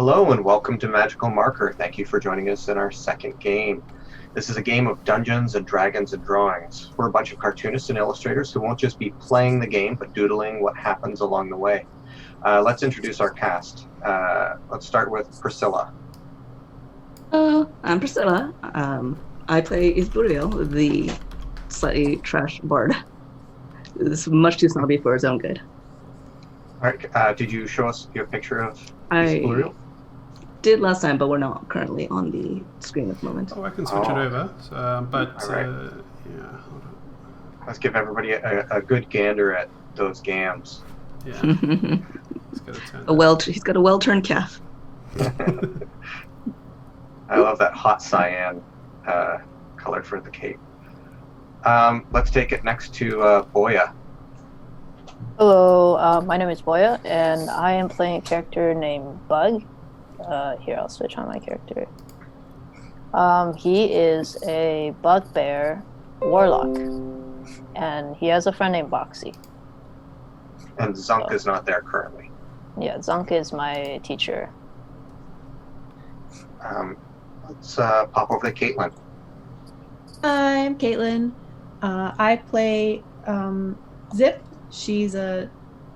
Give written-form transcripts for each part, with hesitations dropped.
Hello and welcome to Magical Marker. Thank you for joining us in our second game. This is a game of Dungeons and Dragons and Drawings. We're a bunch of cartoonists and illustrators who won't just be playing the game, but doodling what happens along the way. Let's introduce our cast. Let's start with Priscilla. Hello, I'm Priscilla. I play Ysubriel, the slightly trash bard. It's much too snobby for his own good. All right, did you show us your picture of Ysubriel? Did last time, but we're not currently on the screen at the moment. Oh, I can switch it over. Right. Yeah, hold on. Let's give everybody a good gander at those gams. Yeah. He's got a well-turned calf. I love that hot cyan color for the cape. Let's take it next to Boya. Hello, my name is Boya, and I am playing a character named Bug. Here, I'll switch on my character. He is a bugbear warlock, and he has a friend named Boxy. And Zunk is not there currently. Yeah, Zunk is my teacher. Let's pop over to Caitlin. Hi, I'm Caitlin. I play Zip. She's a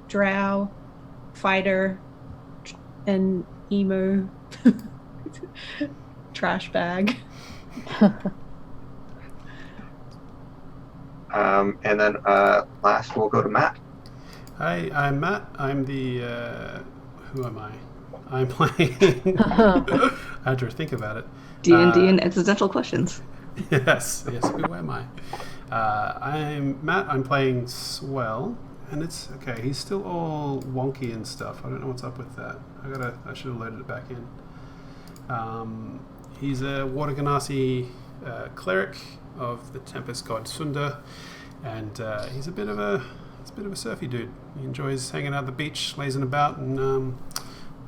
drow fighter and emo trash bag. And then last we'll go to Matt. Hi, I'm Matt. I'm the... who am I? I'm playing... I had to think about it. D&D and existential questions. Yes. Who am I? I'm Matt. I'm playing Swell, and it's okay. He's still all wonky and stuff. I don't know what's up with that. I should have loaded it back in. He's a Water Ganassi cleric of the Tempest god Sunda, and he's a bit of a surfy dude. He enjoys hanging out at the beach, lazing about, and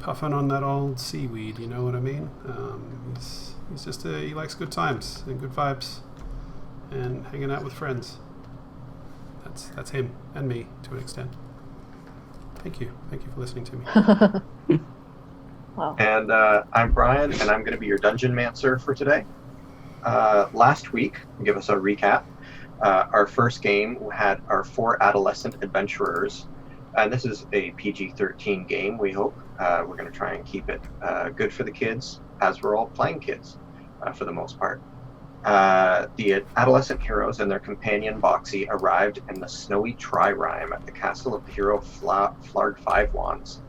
puffing on that old seaweed. You know what I mean? He's just he likes good times and good vibes, and hanging out with friends. That's him and me to an extent. Thank you for listening to me. Wow. And I'm Brian, and I'm going to be your Dungeon Mancer for today. Last week, give us a recap. Our first game had our 4 adolescent adventurers, and this is a PG-13 game, we hope. We're going to try and keep it good for the kids, as we're all playing kids, for the most part. The adolescent heroes and their companion Boxy arrived in the snowy tririme at the castle of the hero Flarg Five Wands.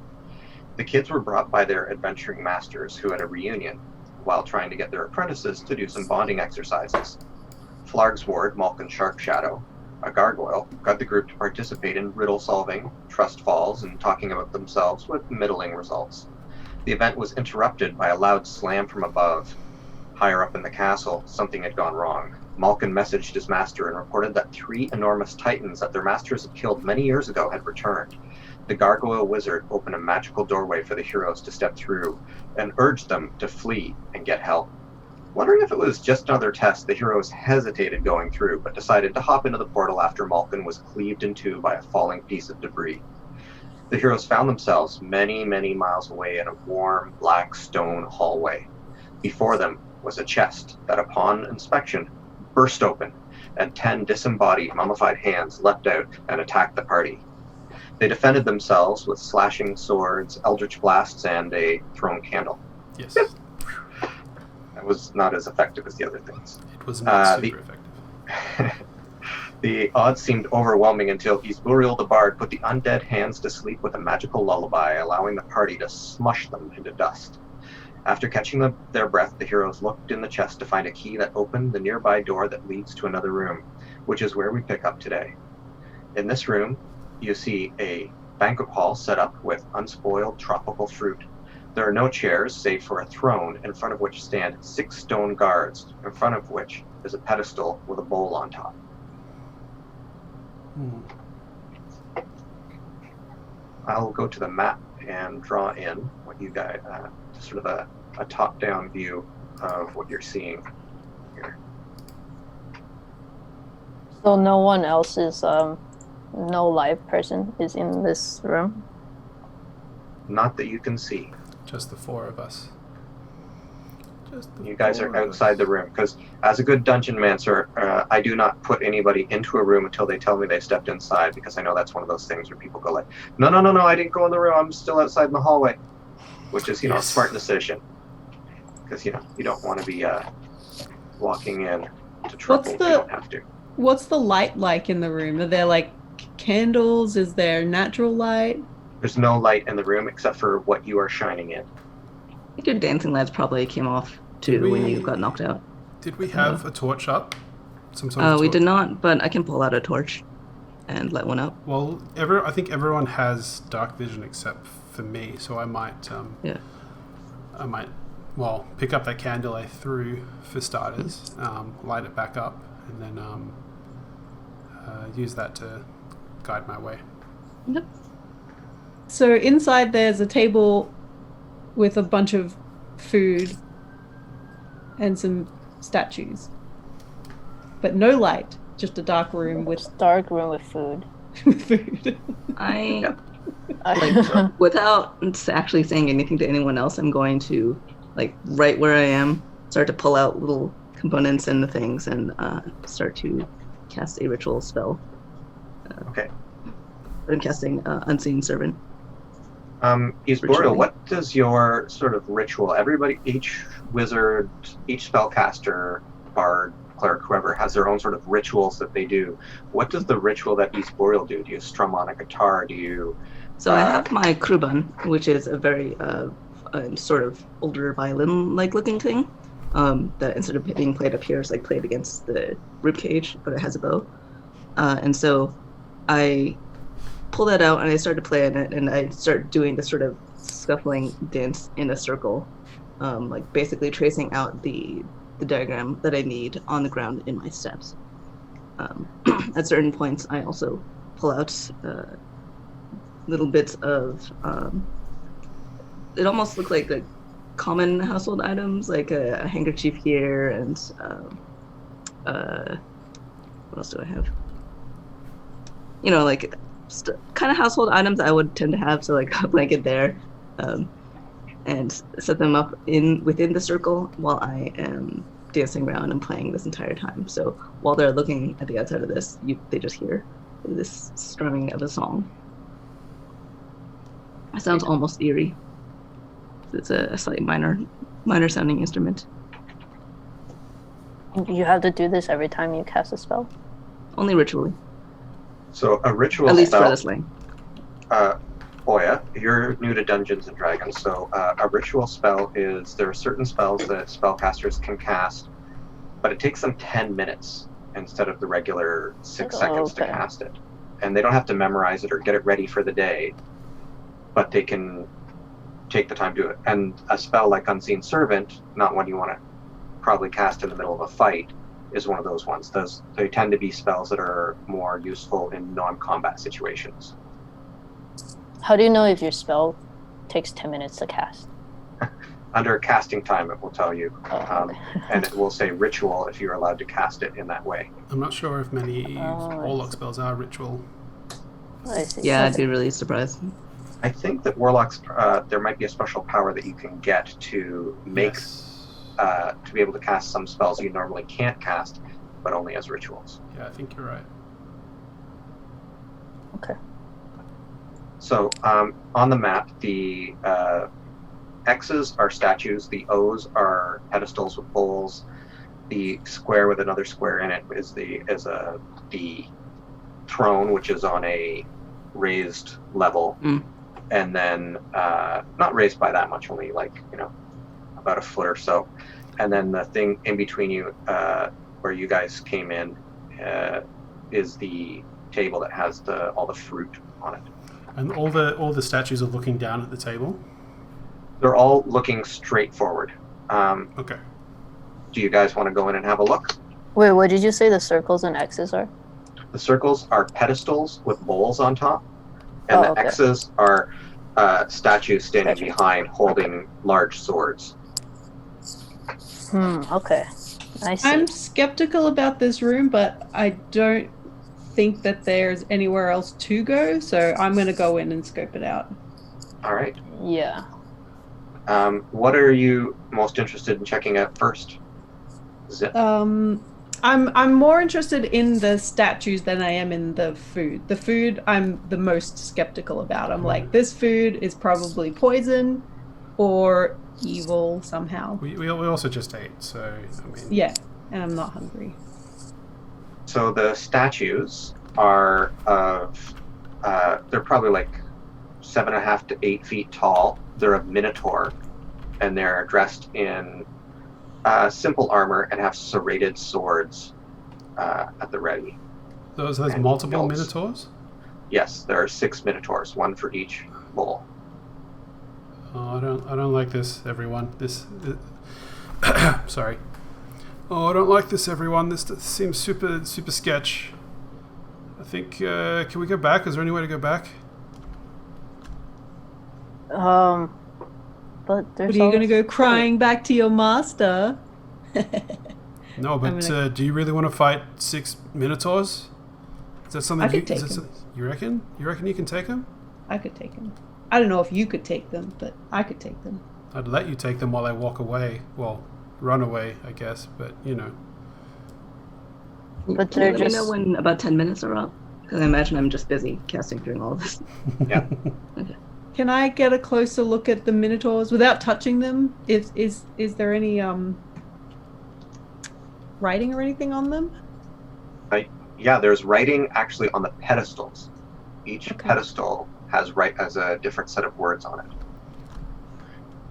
The kids were brought by their adventuring masters who had a reunion, while trying to get their apprentices to do some bonding exercises. Flarg's ward, Malkin Sharkshadow, a gargoyle, got the group to participate in riddle solving, trust falls, and talking about themselves with middling results. The event was interrupted by a loud slam from above. Higher up in the castle, something had gone wrong. Malkin messaged his master and reported that 3 enormous titans that their masters had killed many years ago had returned. The gargoyle wizard opened a magical doorway for the heroes to step through and urged them to flee and get help. Wondering if it was just another test, the heroes hesitated going through, but decided to hop into the portal after Malkin was cleaved in two by a falling piece of debris. The heroes found themselves many, many miles away in a warm, black stone hallway. Before them was a chest that, upon inspection, burst open, and 10 disembodied, mummified hands leapt out and attacked the party. They defended themselves with slashing swords, eldritch blasts, and a thrown candle. Yes. That was not as effective as the other things. It was not super effective. The odds seemed overwhelming until Ysubriel the Bard put the undead hands to sleep with a magical lullaby, allowing the party to smush them into dust. After catching their breath, the heroes looked in the chest to find a key that opened the nearby door that leads to another room, which is where we pick up today. In this room, you see a banquet hall set up with unspoiled tropical fruit. There are no chairs, save for a throne, in front of which stand 6 stone guards, in front of which is a pedestal with a bowl on top. I'll go to the map and draw in what you guys, sort of a top-down view of what you're seeing here. So no one else is, no live person is in this room? Not that you can see. Just the four of us. Just the You guys four are of outside us. the room, because as a good dungeon mancer, I do not put anybody into a room until they tell me they stepped inside, because I know that's one of those things where people go like, no, I didn't go in the room, I'm still outside in the hallway, which is, a Yes. smart decision, because, you don't want to be walking in to trouble if you don't have to. What's the light like in the room? Are there like candles? Is there natural light? There's no light in the room except for what you are shining in. I think your dancing lights probably came off Did too when we- you got knocked out. Did we have a torch up? Some sort of We torch? did not, but I can pull out a torch and light one up. Well, I think everyone has dark vision except for me, so I might Yeah. pick up that candle I threw for starters, light it back up, and then use that to guide my way. Yep. So inside there's a table with a bunch of food and some statues. But no light, just a dark room with Dark room with food. food. I like without actually saying anything to anyone else, I'm going to like right where I am start to pull out little components and the things and start to cast a ritual spell. Okay. I'm casting Unseen Servant. Ysubriel, Ritually. what does your sort of ritual? Each wizard, each spellcaster, bard, cleric, whoever has their own sort of rituals that they do. What does the ritual that Ysubriel do? Do you strum on a guitar? Do you? So I have my kruban, which is a very sort of older violin-like looking thing. That instead of being played up here is like played against the ribcage, but it has a bow. And so I pull that out and I start to play on it, and I start doing this sort of scuffling dance in a circle, like basically tracing out the diagram that I need on the ground in my steps. At certain points, I also pull out little bits of it almost look like common household items, like a handkerchief here, and what else do I have? Like kind of household items I would tend to have, so like a blanket there, and set them up within the circle while I am dancing around and playing this entire time. So while they're looking at the outside of this, they just hear this strumming of a song. It sounds almost eerie. It's a slightly minor sounding instrument. You have to do this every time you cast a spell? Only ritually, So a ritual at least spell. for this lane. Oya, you're new to Dungeons and Dragons, so a ritual spell is there are certain spells that spellcasters can cast, but it takes them 10 minutes instead of the regular 6 seconds to okay. cast it. And they don't have to memorize it or get it ready for the day, but they can take the time to do it. And a spell like Unseen Servant, not one you want to probably cast in the middle of a fight, is one of those ones. They tend to be spells that are more useful in non-combat situations. How do you know if your spell takes 10 minutes to cast? Under casting time, it will tell you, Oh, okay. and it will say ritual if you're allowed to cast it in that way. I'm not sure if many Oh, I warlock see. spells are ritual. I see. Yeah, I'd Okay. be really surprised. I think that warlocks, there might be a special power that you can get to make, Yes. to be able to cast some spells you normally can't cast, but only as rituals. Yeah, I think you're right. Okay. So on the map, the X's are statues, the O's are pedestals with bowls, the square with another square in it is the throne, which is on a raised level, and then not raised by that much, only like about a foot or so, and then the thing in between you, where you guys came in, is the table that has all the fruit on it. And all the statues are looking down at the table. They're all looking straight forward. Okay. Do you guys want to go in and have a look? Wait, what did you say the circles and X's are? The circles are pedestals with bowls on top, and the okay. X's are statues standing Statues. behind holding large swords. Okay. I see. I'm skeptical about this room, but I don't think that there's anywhere else to go, so I'm going to go in and scope it out. All right. Yeah. What are you most interested in checking out first? Zip. I'm more interested in the statues than I am in the food. The food I'm the most skeptical about. I'm like, this food is probably poison or evil somehow. We also just ate, so I mean. Yeah, and I'm not hungry. So the statues are of, they're probably like 7.5 to 8 feet tall. They're of Minotaur, and they're dressed in simple armor and have serrated swords at the ready. Those And multiple notes. Minotaurs? Yes, there are 6 Minotaurs, one for each bowl. Oh, I don't like this, everyone. This sorry. Oh, I don't like this, everyone. This seems super sketch. I think can we go back? Is there any way to go back? But there's. What are you going to go crying back to your master? No, but do you really want to fight 6 Minotaurs? Is that something I could take them. you reckon? You reckon you can take them? I could take them. I don't know if you could take them, but I could take them. I'd let you take them while I walk away. Well, run away, I guess. But you know. But Can you they're let me just. know when about 10 minutes are up? Because I imagine I'm just busy casting during all of this. Yeah. Can I get a closer look at the minotaurs without touching them? Is there any writing or anything on them? Yeah, there's writing actually on the pedestals. Each Okay. pedestal has a different set of words on it.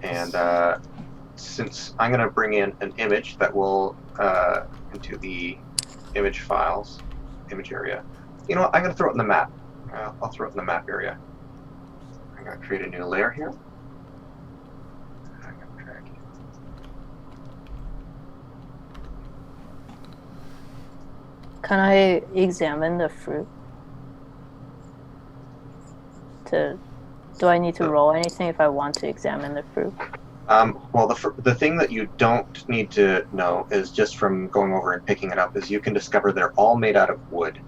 And since I'm going to bring in an image that will into the image area. You know what? I'm going to throw it in the map. I'll throw it in the map area. I'm going to create a new layer here. I'm going to drag it. Can I examine the fruit? Do I need to roll anything if I want to examine the fruit? Well, the thing that you don't need to know is just from going over and picking it up is you can discover they're all made out of wood.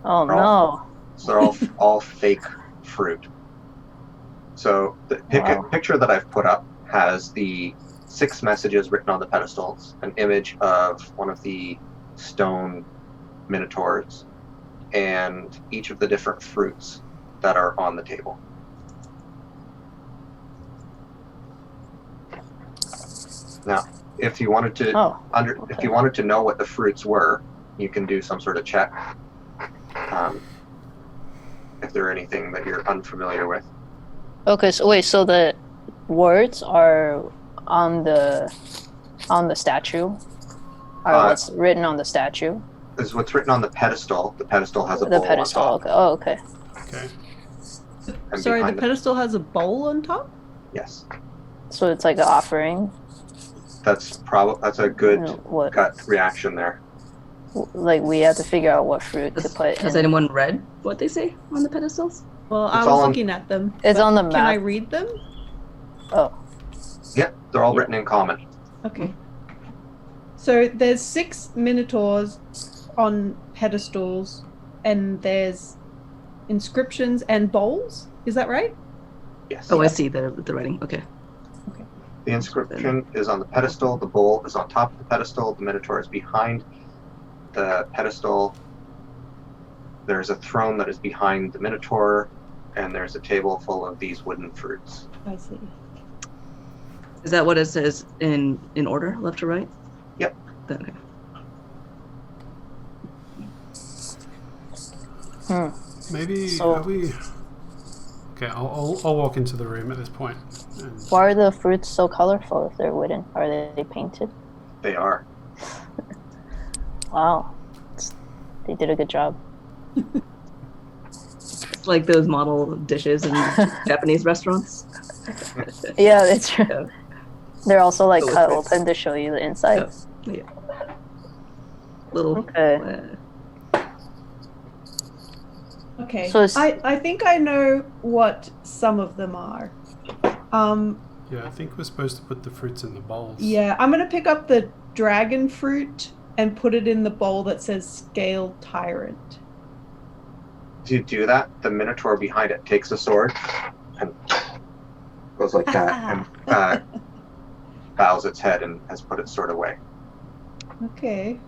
Oh They're no. So they're all fake fruit. So the Wow. picture that I've put up has the 6 messages written on the pedestals, an image of one of the stone minotaurs, and each of the different fruits that are on the table. Now, if you wanted to if you wanted to know what the fruits were, you can do some sort of check. If there are anything that you're unfamiliar with. Okay, so wait, so the words are on the statue? Or what's written on the statue? This is what's written on the pedestal. The pedestal has a The bowl pedestal. on top. Okay. Oh, okay. Okay. And Sorry, the behind pedestal has a bowl on top? Yes, So it's like an offering. that's a good What? gut reaction there. Like we have to figure out what fruit to put Has in. anyone read what they say on the pedestals? Well, I It's was all on- looking at them. It's but on the Can I map. read them? Oh, Yep, they're all written in common. Okay. So there's 6 minotaurs on pedestals, and there's inscriptions and bowls. Is that right? Yes. Oh, I see the writing. Okay. The inscription is on the pedestal. The bowl is on top of the pedestal. The minotaur is behind the pedestal. There's a throne that is behind the minotaur, and there's a table full of these wooden fruits. I see. Is that what it says in order, left to right? Yep. Okay. Maybe So- are we? Okay, I'll walk into the room at this point. And why are the fruits so colorful if they're wooden? Are they painted? They are. Wow, they did a good job. It's like those model dishes in Japanese restaurants. Yeah, it's true. Yeah. They're also like So cut it's- open to show you the inside. Yeah. Little. Okay. Okay. So it's- I think I know what some of them are. yeah, I think we're supposed to put the fruits in the bowls. Yeah, I'm gonna pick up the dragon fruit and put it in the bowl that says Scale Tyrant. To do that, the minotaur behind it takes a sword and goes like that and bows its head and has put its sword away. Okay.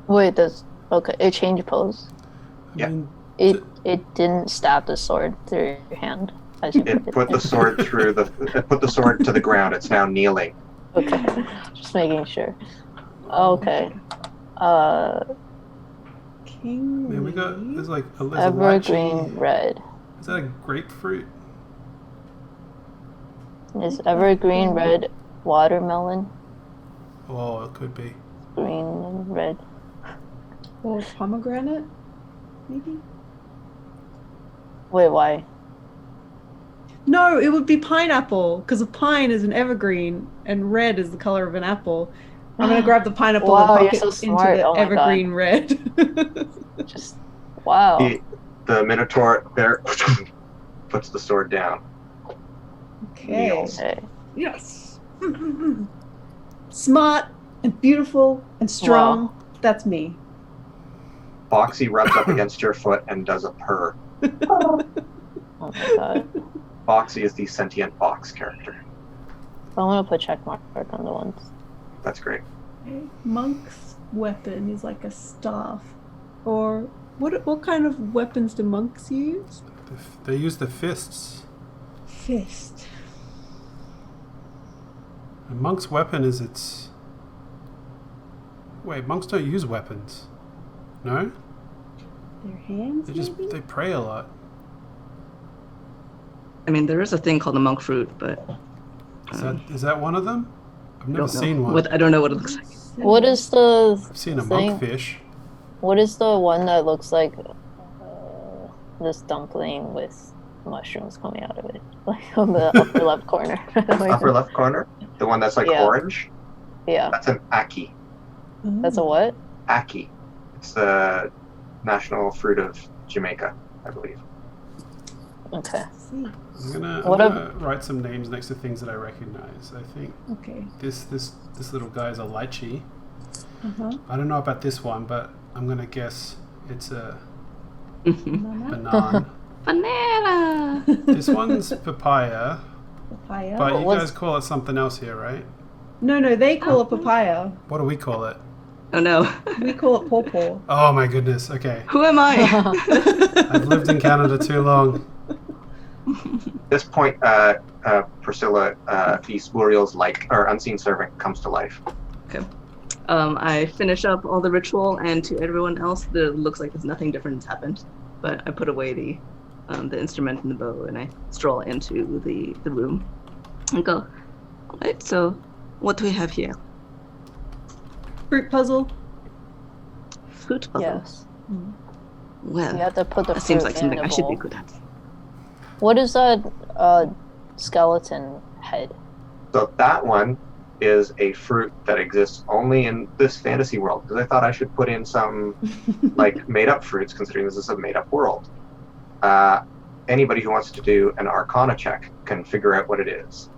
Wait, it changed pose. Yeah. It didn't stab the sword through your hand. It put the sword to the ground. It's now kneeling. Okay, just making sure. Okay. King. Man, there's like a Evergreen lychee. red. Is that a grapefruit? Is evergreen red watermelon? Oh, it could be. Green and red. Or pomegranate, maybe? Wait, why? No, it would be pineapple, because a pine is an evergreen, and red is the color of an apple. I'm going to grab the pineapple Wow, and you're pop so it smart. into the Oh my evergreen red. Just wow. The Minotaur there puts the sword down. Okay. Kneels. Okay. Yes. Smart and beautiful and strong. Wow. That's me. Foxy rubs up against your foot and does a purr. Oh my god. Foxy is the sentient fox character. I want to put check mark on the ones. That's great. Monk's weapon is like a staff. Or what kind of weapons do monks use? They use the fists. Fist. A monk's weapon is its... Wait, monks don't use weapons. No? Their hands, maybe? They pray a lot. I mean, there is a thing called the monk fruit, but Is that one of them? I've I never don't know. seen one. I don't know what it looks like. What is the I've seen a thing? monkfish. What is the one that looks like this dumpling with mushrooms coming out of it? Like on the upper left corner. Upper left corner, the one that's like Yeah. orange. Yeah. That's an ackee. That's a what? Ackee. It's the national fruit of Jamaica, I believe. Okay. See. I'm gonna What write some names next to things that I recognize. I think Okay. this little guy is a lychee. Uh-huh. I don't know about this one, but I'm gonna guess it's a Banana. banana. Banana! This one's papaya, Papaya. but you what's- guys call it something else here, right? No, they call it papaya. What do we call it? Oh no. We call it pawpaw. Oh my goodness. Okay, Who am I? I've lived in Canada too long. At this point, Priscilla, Ysubriel's unseen servant comes to life. I finish up all the ritual, and to everyone else, it looks like there's nothing different has happened. But I put away the instrument and the bow, and I stroll into the room and go, all right, so what do we have here? Fruit puzzle. Fruit puzzle. Yes. Well, You have to put the that seems fruit like something in I the should be bowl. good at. What is that skeleton head? So that one is a fruit that exists only in this fantasy world, because I thought I should put in some like made-up fruits, considering this is a made-up world. Anybody who wants to do an Arcana check can figure out what it is.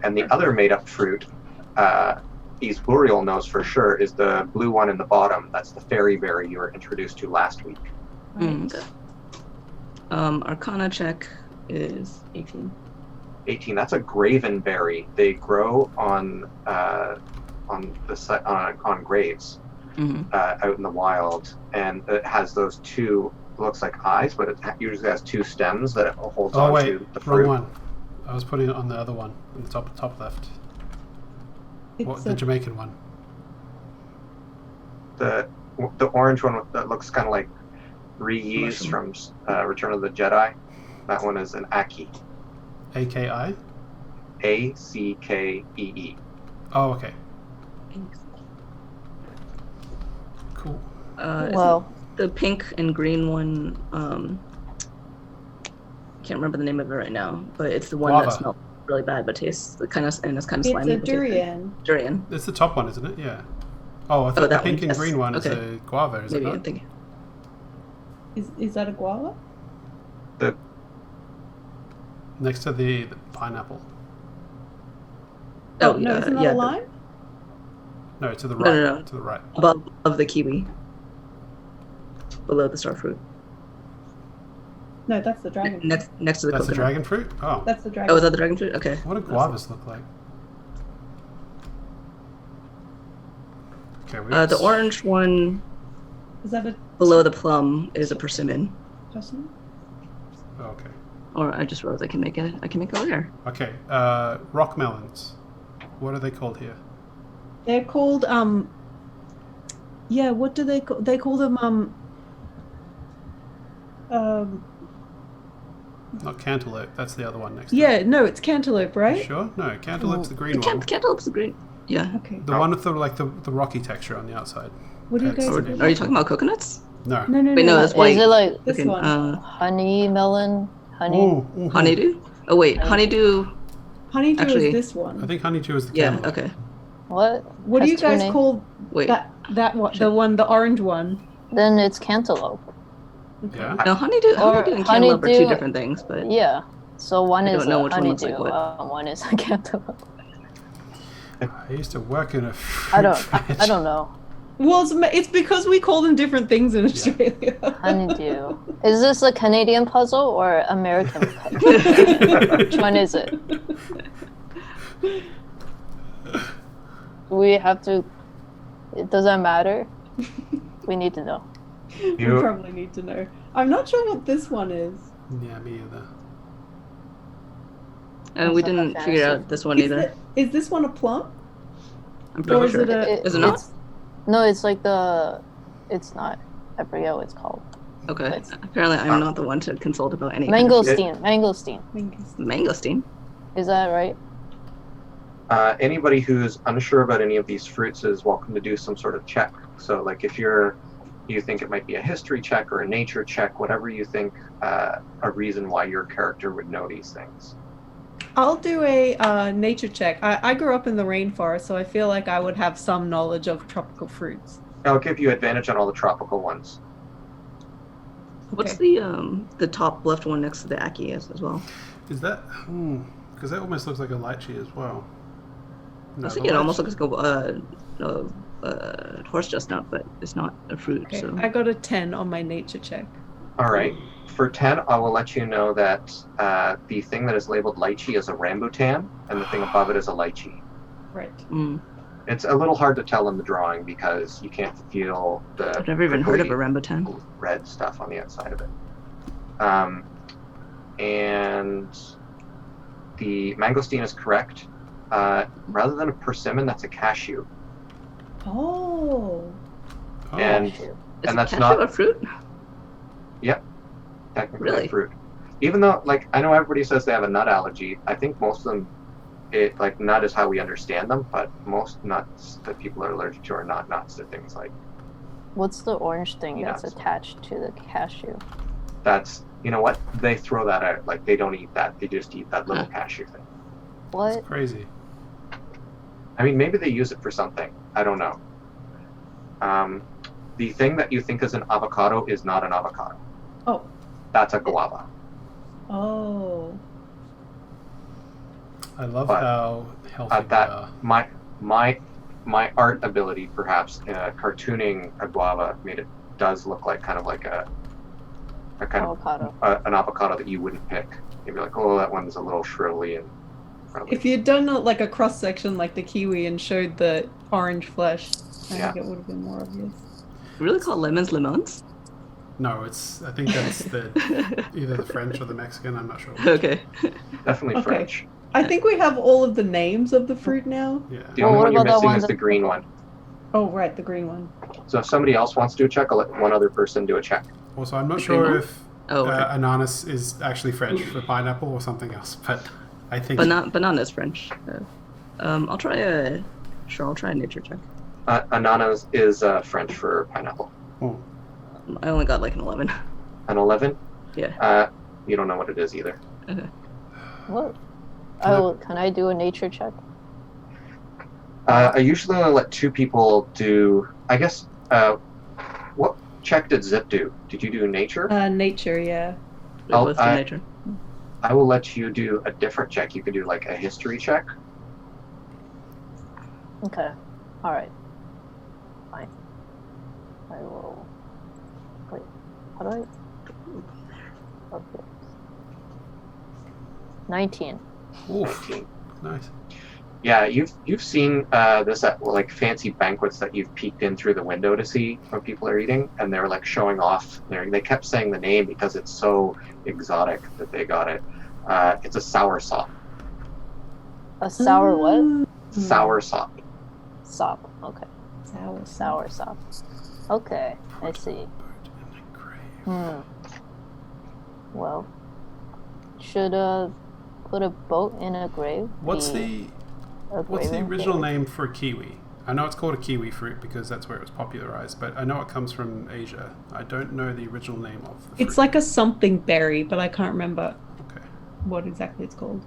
And the other made-up fruit, Ysubriel knows for sure, is the blue one in the bottom. That's the fairy berry you were introduced to last week. Okay. Arcana check is 18. 18. That's a graven berry. They grow on graves out in the wild, and it has those two, looks like eyes, but it usually has two stems that it holds Oh on wait, to the fruit. wrong one. I was putting it on the other one, on the top left. It's The Jamaican one. The orange one that looks kind of like reused from Return of the Jedi. That one is an Ackee. AKI? Ackee. Oh, okay. Cool. Well, The pink and green one, can't remember the name of it right now, but it's the one Guava. that smells really bad but tastes kind of It's slimy. a but tastes good. durian. Durian. It's the top one, isn't it? Yeah. Oh, I thought the that pink one, and yes. green one is Okay. a guava, is Maybe it I'm not? thinking. Is that a guava? Next to the pineapple. Oh, no, isn't that yeah, a lime? No, to the No, right. no. To the right. above the kiwi, below the starfruit. No, that's the dragon. Next to the That's the coconut. dragon fruit? Oh. That's the dragon. Oh, is that the dragon fruit? Okay. What do guavas look like? Okay, The orange one Is that a below the plum is a persimmon. person? Oh, okay. Or I just realized I can make a rare. Okay. Rock melons. What are they called here? They're called yeah, what do they call? They call them Not cantaloupe. That's the other one next. yeah, no, it's cantaloupe, To right? it. Sure. No, cantaloupe's the green one. Cantaloupe's the green. Yeah. Okay. The one with the the rocky texture on the outside. What do you That's guys the call name. Are you talking about coconuts? No. No, no, Wait, no. no, that's white. Is it like This Okay, one. honey melon? Honey? Ooh, ooh, honeydew? Oh wait, honeydew. Honeydew actually- is this one. I think honeydew is the Yeah. cantaloupe. Okay. What? What do Has you two guys names? call Wait. that one? The orange one. Then it's cantaloupe. Yeah. No, honeydew and cantaloupe are two honeydew- different things, but Yeah. So one I is don't know a which one looks honeydew, like what. one is a cantaloupe. I used to work in a I don't. fruit I don't know. Well, it's because we call them different things in Australia. Honeydew. Is this a Canadian puzzle or American puzzle? Which one is it? We have to. It doesn't matter. We need to know. We probably need to know. I'm not sure what this one is. Yeah, me either. and we Also didn't not figure fancy. out this one either. Is this one a plum? I'm No, pretty Or is sure. it a? Is it not? it's- No, it's like the. It's not. I forget what it's called. Okay. it's- Apparently, I'm not the one to consult about any. Mangosteen. Mangosteen. Mangosteen. Is that right? Anybody who's unsure about any of these fruits is welcome to do some sort of check. So, like, if you think it might be a history check or a nature check, whatever you think a reason why your character would know these things. I'll do a nature check. I grew up in the rainforest, so I feel like I would have some knowledge of tropical fruits. I'll give you advantage on all the tropical ones. What's Okay. the top left one next to the Aki as well? Is that? Because that almost looks like a lychee as well. No, I think the it almost lychee- looks like a horse chestnut, but it's not a fruit. Okay, So I got a 10 on my nature check. All right. For 10, I will let you know that the thing that is labeled lychee is a rambutan, and the thing above it is a lychee. Right. It's a little hard to tell in the drawing because you can't feel the I've never even heard of a prickly rambutan. red stuff on the outside of it. And the mangosteen is correct. Rather than a persimmon, that's a cashew. Oh. Oh, And Is and that's cashew not a fruit? technically Really? a fruit. Even though, like, I know everybody says they have a nut allergy. I think most of them, nut is how we understand them, but most nuts that people are allergic to are not nuts. They're things like, What's the orange thing that's Nuts. attached to the cashew? that's, you know what? They throw that out. Like, they don't eat that. They just eat that little cashew thing. What? crazy. I mean, maybe they use it for something. I don't know. The thing that you think is an avocado is not an avocado. Oh. That's a guava. Oh. I love But how healthy At they that, are. my art ability, perhaps, cartooning a guava does look like kind of like a kind Avocado. of an avocado that you wouldn't pick. You'd be like, oh, that one's a little shrivelly and. If you'd done like a cross section like the kiwi and showed the orange flesh, I Yeah. think it would have been more obvious. Really call lemons lemons? No, I think that's either the French or the Mexican. I'm not sure. Okay. Definitely Okay. French. I think we have all of the names of the fruit now. Yeah. The Well, only what one you're about that missing one is the that's green purple? one. Oh, right, the green one. So if somebody else wants to do a check, I'll let one other person do a check. Also, I'm not The sure green one? if Oh, okay. ananas is actually French for pineapple or something else, but I think Banana is French. I'll try a nature check. Ananas is French for pineapple. Oh, I only got like an 11. An 11? Yeah. You don't know what it is either. Okay. What? Can Can I do a nature check? I usually only let two people do. I guess. What check did Zip do? Did you do nature? Nature, yeah. We Oh, both do nature. I will let you do a different check. You can do like a history check. Okay. All right. Fine. I will. Wait. How do I? Okay. 19. Oof. 19. Nice. Yeah, you've seen this at like fancy banquets that you've peeked in through the window to see when people are eating, and they're like showing off. They kept saying the name because it's so exotic that they got it. It's a sour sop. A sour what? Sour sop. Sop. Okay. Sour sop. Okay, I see. Well, should put a boat in a grave? What's be the a original grave? name for kiwi? I know it's called a kiwi fruit because that's where it was popularized, but I know it comes from Asia. I don't know the original name of the fruit. It's like a something berry, but I can't remember Okay. what exactly it's called.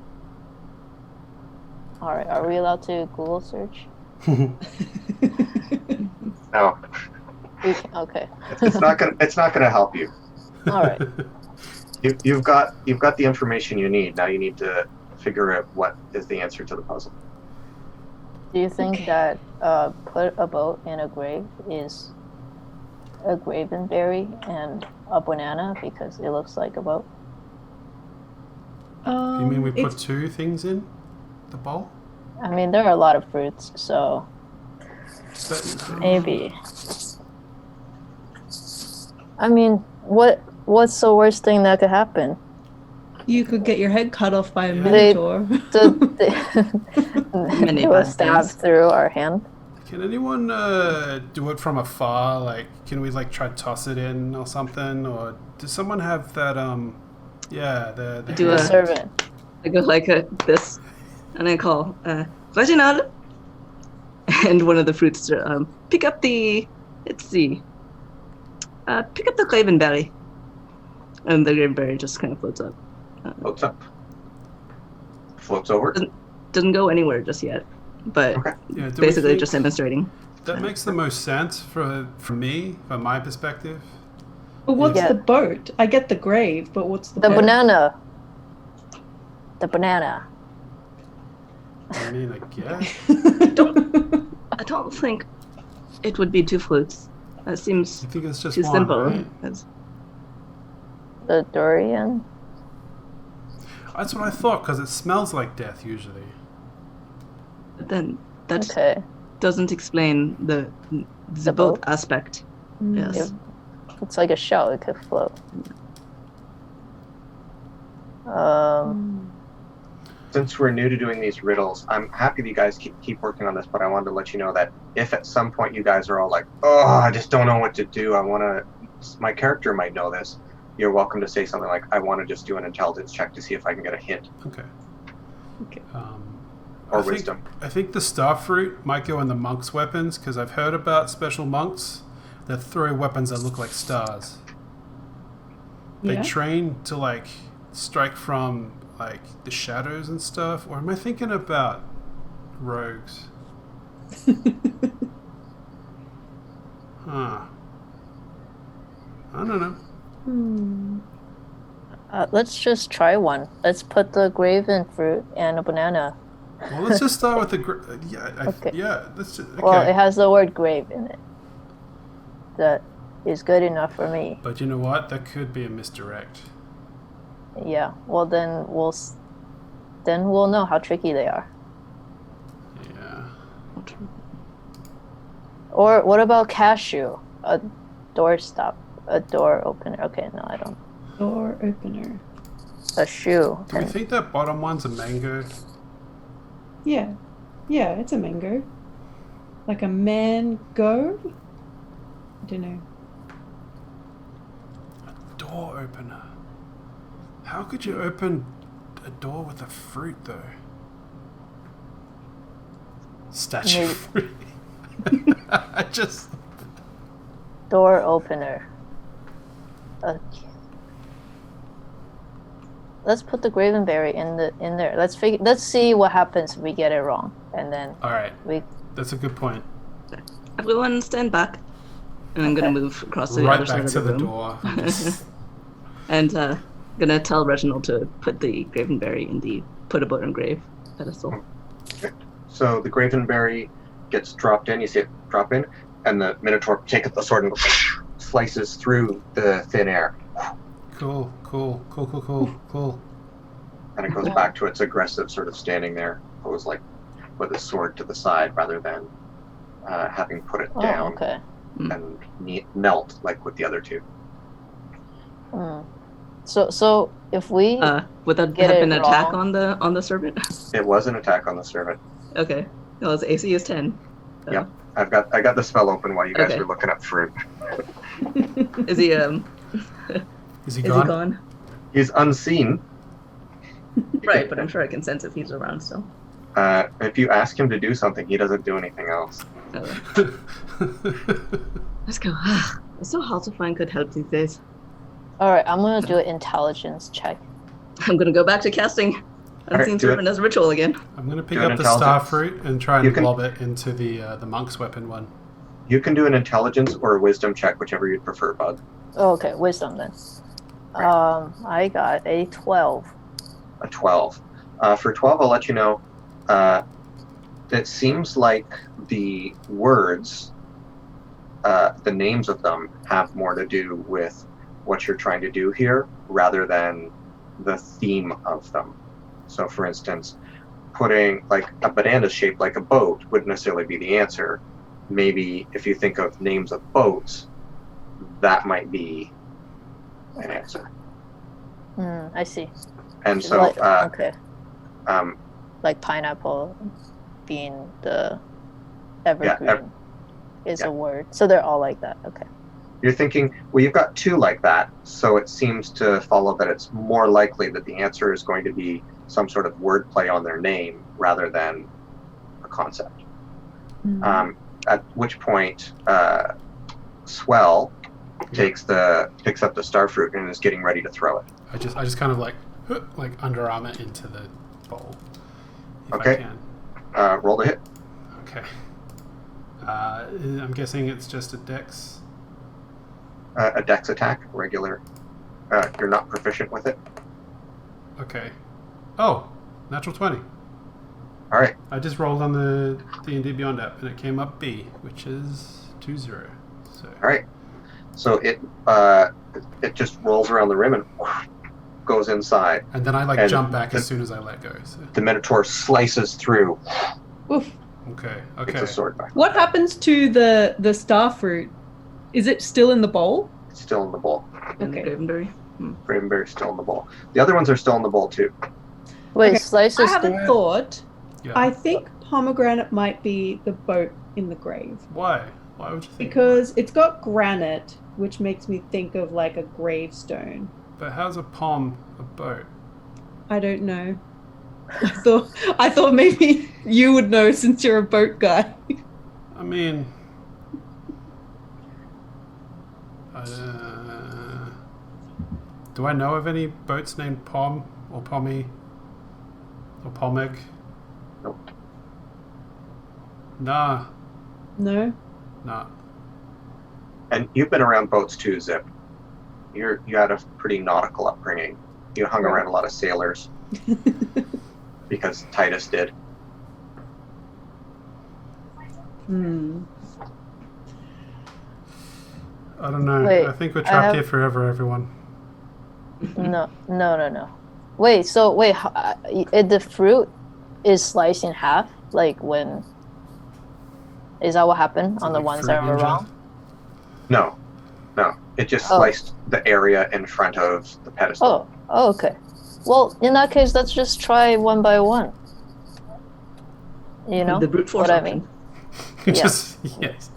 All right, are we allowed to Google search? No, We can, okay. it's not gonna help you. All right. You've got the information you need. Now you need to figure out what is the answer to the puzzle. Do you think that put a boat in a grave is a gravenberry and a banana because it looks like a boat? You mean we put it's- two things in the bowl? I mean, there are a lot of fruits, so maybe. I mean, what's the worst thing that could happen? You could get your head cut off by a Yeah. minotaur. Many They will bad stab things. through our hand. Can anyone do it from afar? Like, can we like try to toss it in or something? Or does someone have that? Yeah, the Do The a- servant. I go like this, and I call, Reginald! And one of the fruits, pick up the, let's see, pick up the gravenberry. And the gravenberry just kind of floats up. Floats up. Floats over. Doesn't go anywhere just yet, but Okay. Yeah, do we basically think just demonstrating. that makes the most sense from me, from my perspective. But what's Yeah. the boat? I get the grave, but what's the The boat? banana. The banana. I mean, I guess. I don't think it would be two flutes. That seems I think it's just too one, simple. right? The durian. That's what I thought, because it smells like death usually. But then that Okay. doesn't explain the The boat boat? aspect. Mm. Yes. It's like a shell. It could float. Since we're new to doing these riddles, I'm happy that you guys keep working on this, but I wanted to let you know that if at some point you guys are all like, oh, I just don't know what to do, my character might know this, you're welcome to say something like, I want to just do an intelligence check to see if I can get a hint Okay. Okay. or I think- wisdom. I think the star fruit might go in the monk's weapons, because I've heard about special monks that throw weapons that look like stars. They Yeah. train to like strike from like the shadows and stuff. Or am I thinking about rogues? Huh. I don't know. Hmm. Let's just try one. Let's put the graven fruit and a banana. Well, let's just start with the Okay. yeah. Let's just, okay. Well, it has the word grave in it. That is good enough for me. But you know what? That could be a misdirect. Yeah. Well, then we'll know how tricky they are. Yeah. Or what about cashew? A doorstop, a door opener. Okay, no, I don't. Door opener. A shoe. Do we think that bottom one's a mango? Yeah. Yeah, it's a mango. Like a mango? I don't know. Door opener. How could you open a door with a fruit, though? Statue Maybe- fruit. I just. Door opener. Okay. Let's put the gravenberry in there. Let's see what happens if we get it wrong, and then All right. we. That's a good point. Everyone stand back. And I'm gonna Okay. move across the Right other back side to of the the room. door. And just- And gonna tell Reginald to put the gravenberry in the put a boat on grave pedestal. So the gravenberry gets dropped in, you see it drop in, and the minotaur takes up the sword and slices through the thin air. Cool. And it goes back to its aggressive sort of standing there, posed like with its sword to the side rather than having put it down okay. and knelt like with the other two. So if we would that get have it been an attack wrong- on the servant? It was an attack on the servant. Okay. Well, his AC is 10. So. Yep. I got the spell open while you guys Okay. were looking up fruit. Is he Is he is gone? he gone? He's unseen. Right, but I'm sure I can sense if he's around still. If you ask him to do something, he doesn't do anything else. Let's go. It's so hard to find good help these days. All right, I'm gonna do an intelligence check. I'm gonna go back to casting Alright, Unseen do Servant as a ritual again. I'm going to pick Do an up the star intelligence. fruit and try You and can- lob it into the monk's weapon one. You can do an intelligence or a wisdom check, whichever you'd prefer, Bud. Oh, okay, wisdom then. Right. I got a 12. A 12. For 12, I'll let you know. It seems like the words, the names of them, have more to do with what you're trying to do here rather than the theme of them. So, for instance, putting like a banana shaped like a boat wouldn't necessarily be the answer. Maybe if you think of names of boats, that might be an answer. I see. And so, Like- okay, um, like pineapple being the evergreen is a word. So they're all like that. Okay. you're thinking, well, you've got two like that, so it seems to follow that it's more likely that the answer is going to be some sort of wordplay on their name rather than a concept. At which point, Swell picks up the star fruit and is getting ready to throw it. I just kind of like underarm it into the bowl. If Okay. I can. Roll to hit. Okay. I'm guessing it's just a dex. A dex attack, regular. You're not proficient with it. Okay. Oh, natural 20. All right. I just rolled on the D&D Beyond app, and it came up B, which is 20. So. All right. So it just rolls around the rim and goes inside. And then I And jump back as soon as I let go. So. The Minotaur slices through. Oof. Okay. Takes Okay. the sword back. What happens to the star fruit? Is it still in the bowl? It's still in the bowl. And Okay. Gravenberry. Gravenberry's still in the bowl. The other ones are still in the bowl too. Wait, Okay, slices I have a through. thought. Yeah. I think pomegranate might be the boat in the grave. Why? Why would you think? Because it's got granite, which makes me think of like a gravestone. But how's a palm a boat? I don't know. I thought maybe you would know since you're a boat guy. I mean, do I know of any boats named Pom or Pommy or Pomeg? Nope. Nah. No? And you've been around boats too, Zip. You had a pretty nautical upbringing. You hung around a lot of sailors because Titus did. I don't know. Wait, I think we're I trapped have- here forever, everyone. No. Wait, the fruit is sliced in half? Like when... Is that what happened Is on it the like ones Fruit that were Ninja? wrong? No. It just Oh. sliced the area in front of the pedestal. Oh, okay. Well, in that case, let's just try one by one. You know The brute force what I option. mean? Just, yes.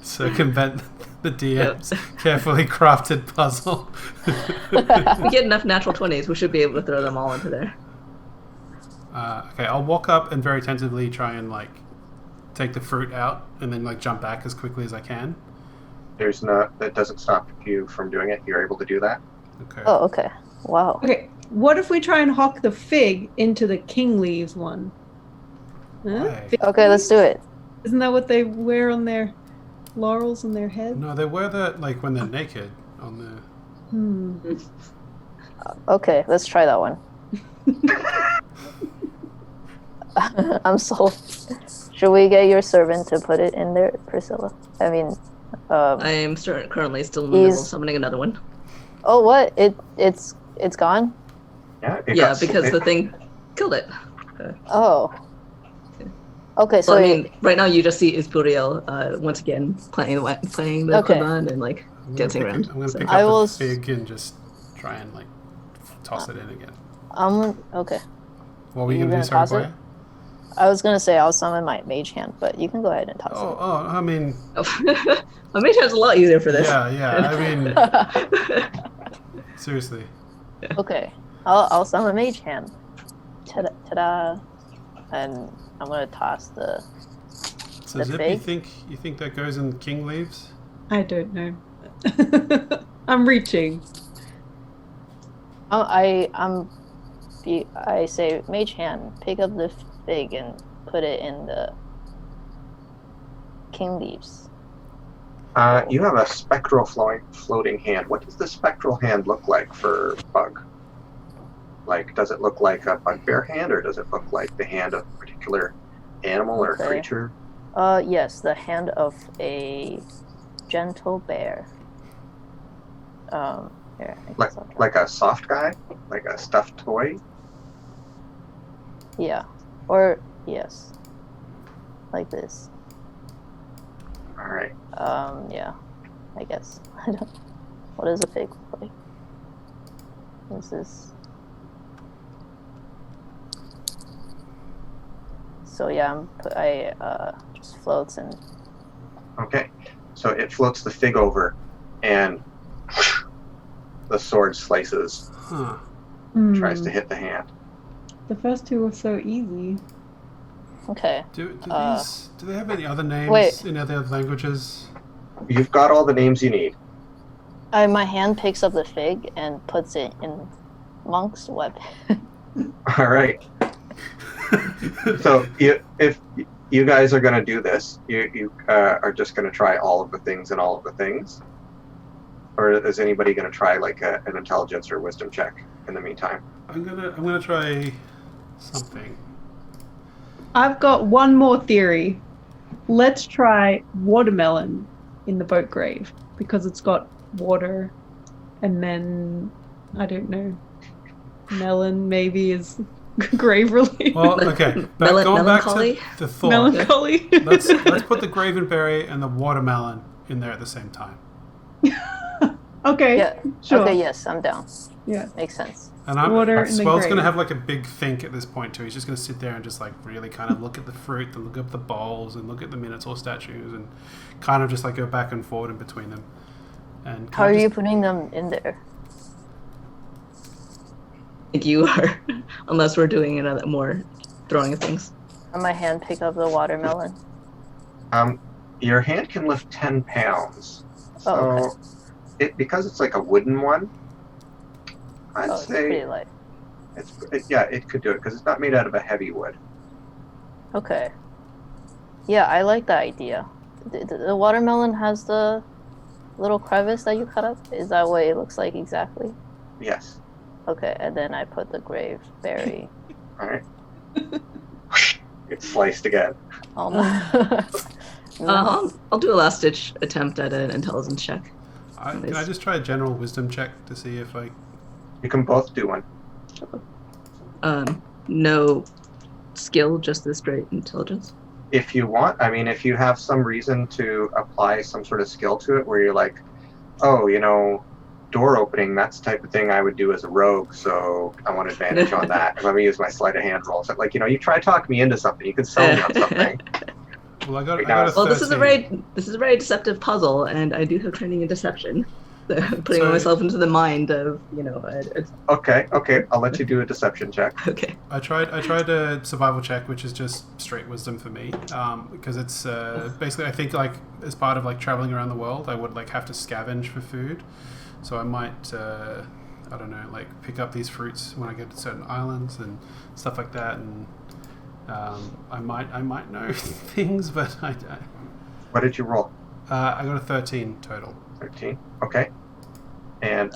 Circumvent the DM's carefully crafted puzzle. If we get enough natural 20s, we should be able to throw them all into there. Okay, I'll walk up and very tentatively try and take the fruit out and then jump back as quickly as I can. That doesn't stop you from doing it. You're able to do that. Okay. Oh, okay. Wow. Okay, what if we try and hock the fig into the king leaves one? Huh? Why? Fig Okay, let's do it. Isn't that what they wear on their laurels on their head? No, they wear that when they're naked on the. Okay, let's try that one. I'm sold. Should we get your servant to put it in there, Priscilla? I mean, I am currently still in the middle of He's- summoning another one. oh, what? It's gone? Yeah, it Yeah, got because the thing killed it. Oh. Okay, so So I mean, right now you just see Ysubriel once again playing the Okay. Kurban and like dancing around. I'm gonna so. pick I up will the fig and just try and like toss it in again. Okay. What were you You gonna do, gonna sorry, toss it? boy? I was gonna say I'll summon my mage hand, but you can go ahead and toss Oh, I mean, I made sure it's a lot easier for this. yeah. I mean, it. seriously. Okay. I'll summon mage hand. Ta-da. And I'm gonna toss the So The Zip, fig? you think that goes in king leaves? I don't know. I'm reaching. I say mage hand, pick up the fig and put it in the king leaves. You have a spectral floating hand. What does the spectral hand look like for Bug? Like, does it look like a bugbear hand, or does it look like the hand of a particular animal or Okay. creature? Yes, the hand of a gentle bear. Here, I guess I'll try. Like a soft guy? Like a stuffed toy? Yeah. Or, yes. Like this. Alright. Yeah. I guess. I don't. What does a fig look like? What is this? So yeah, I just floats and Okay. So it floats the fig over, and the sword slices, Huh. tries to hit the hand. The first two were so easy. okay. Do they have any other names Wait. in other languages? You've got all the names you need. My hand picks up the fig and puts it in Monk's weapon. Alright. So if you guys are going to do this, you are just going to try all of the things and all of the things? Or is anybody going to try like an intelligence or wisdom check in the meantime? I'm gonna try something. I've got one more theory. Let's try watermelon in the boat grave because it's got water, and then I don't know, melon maybe is grave relief. Well, okay. Going back melancholy? to the thought. Melancholy. let's put the gravenberry and the watermelon in there at the same time. Okay. Yeah. Sure. Okay. Yes, I'm down. Yeah. Makes sense. And Water in the Swell's grave. gonna have like a big think at this point too. He's just gonna sit there and just like really kind of look at the fruit, and look up the bowls, and look at the Minotaur statues, and kind of just like go back and forward in between them. And How are you putting them in there? Like you are, unless we're doing another more throwing of things. And my hand pick up the watermelon. Your hand can lift 10 pounds. So Oh, okay. because it's like a wooden one, I'd It's pretty say light. it could do it because it's not made out of a heavy wood. Okay. Yeah, I like that idea. The watermelon has the little crevice that you cut up. Is that what it looks like exactly? Yes. Okay, and then I put the grave berry. All right. It's sliced again. Oh no. I'll do a last ditch attempt at an intelligence check. Can I just try a general wisdom check to see if I? You can both do one. No skill, just the straight intelligence. If you want, I mean, if you have some reason to apply some sort of skill to it where you're like, oh, door opening, that's the type of thing I would do as a rogue, so I want advantage on that. Let me use my sleight of hand roll. So, you try talk me into something. You can sell me on something. Well, I got a Well, 13. this is a very deceptive puzzle, and I do have training in deception. So putting So- myself into the mind of, Okay, I'll let you do a deception check. okay. I tried a survival check, which is just straight wisdom for me, because it's basically I think like as part of like traveling around the world, I would like have to scavenge for food, so I might I don't know, like pick up these fruits when I get to certain islands and stuff like that, and I might know things, but I What did you roll? got a 13 total. 13. Okay. And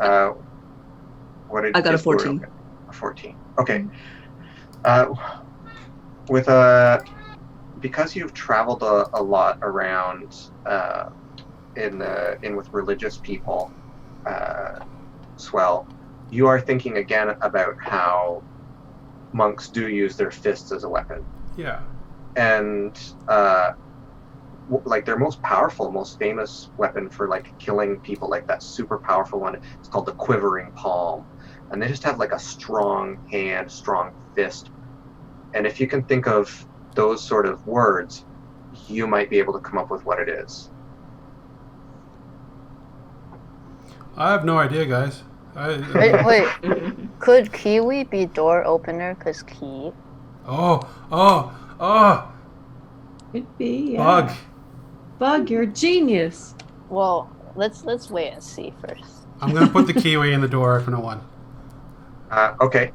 what did I got a Ysubriel 14. get? A 14. Okay. Because you've traveled a lot around in with religious people, Swell, you are thinking again about how monks do use their fists as a weapon. Yeah. And like their most powerful, most famous weapon for like killing people, like that super powerful one, it's called the quivering palm. And they just have like a strong hand, strong fist. And if you can think of those sort of words, you might be able to come up with what it is. I have no idea, guys. Wait. Could kiwi be door opener? Cause key. Oh! Could be. Yeah. Bug. Bug, you're a genius. Well, let's wait and see first. I'm gonna put the kiwi in the door opener one. Okay.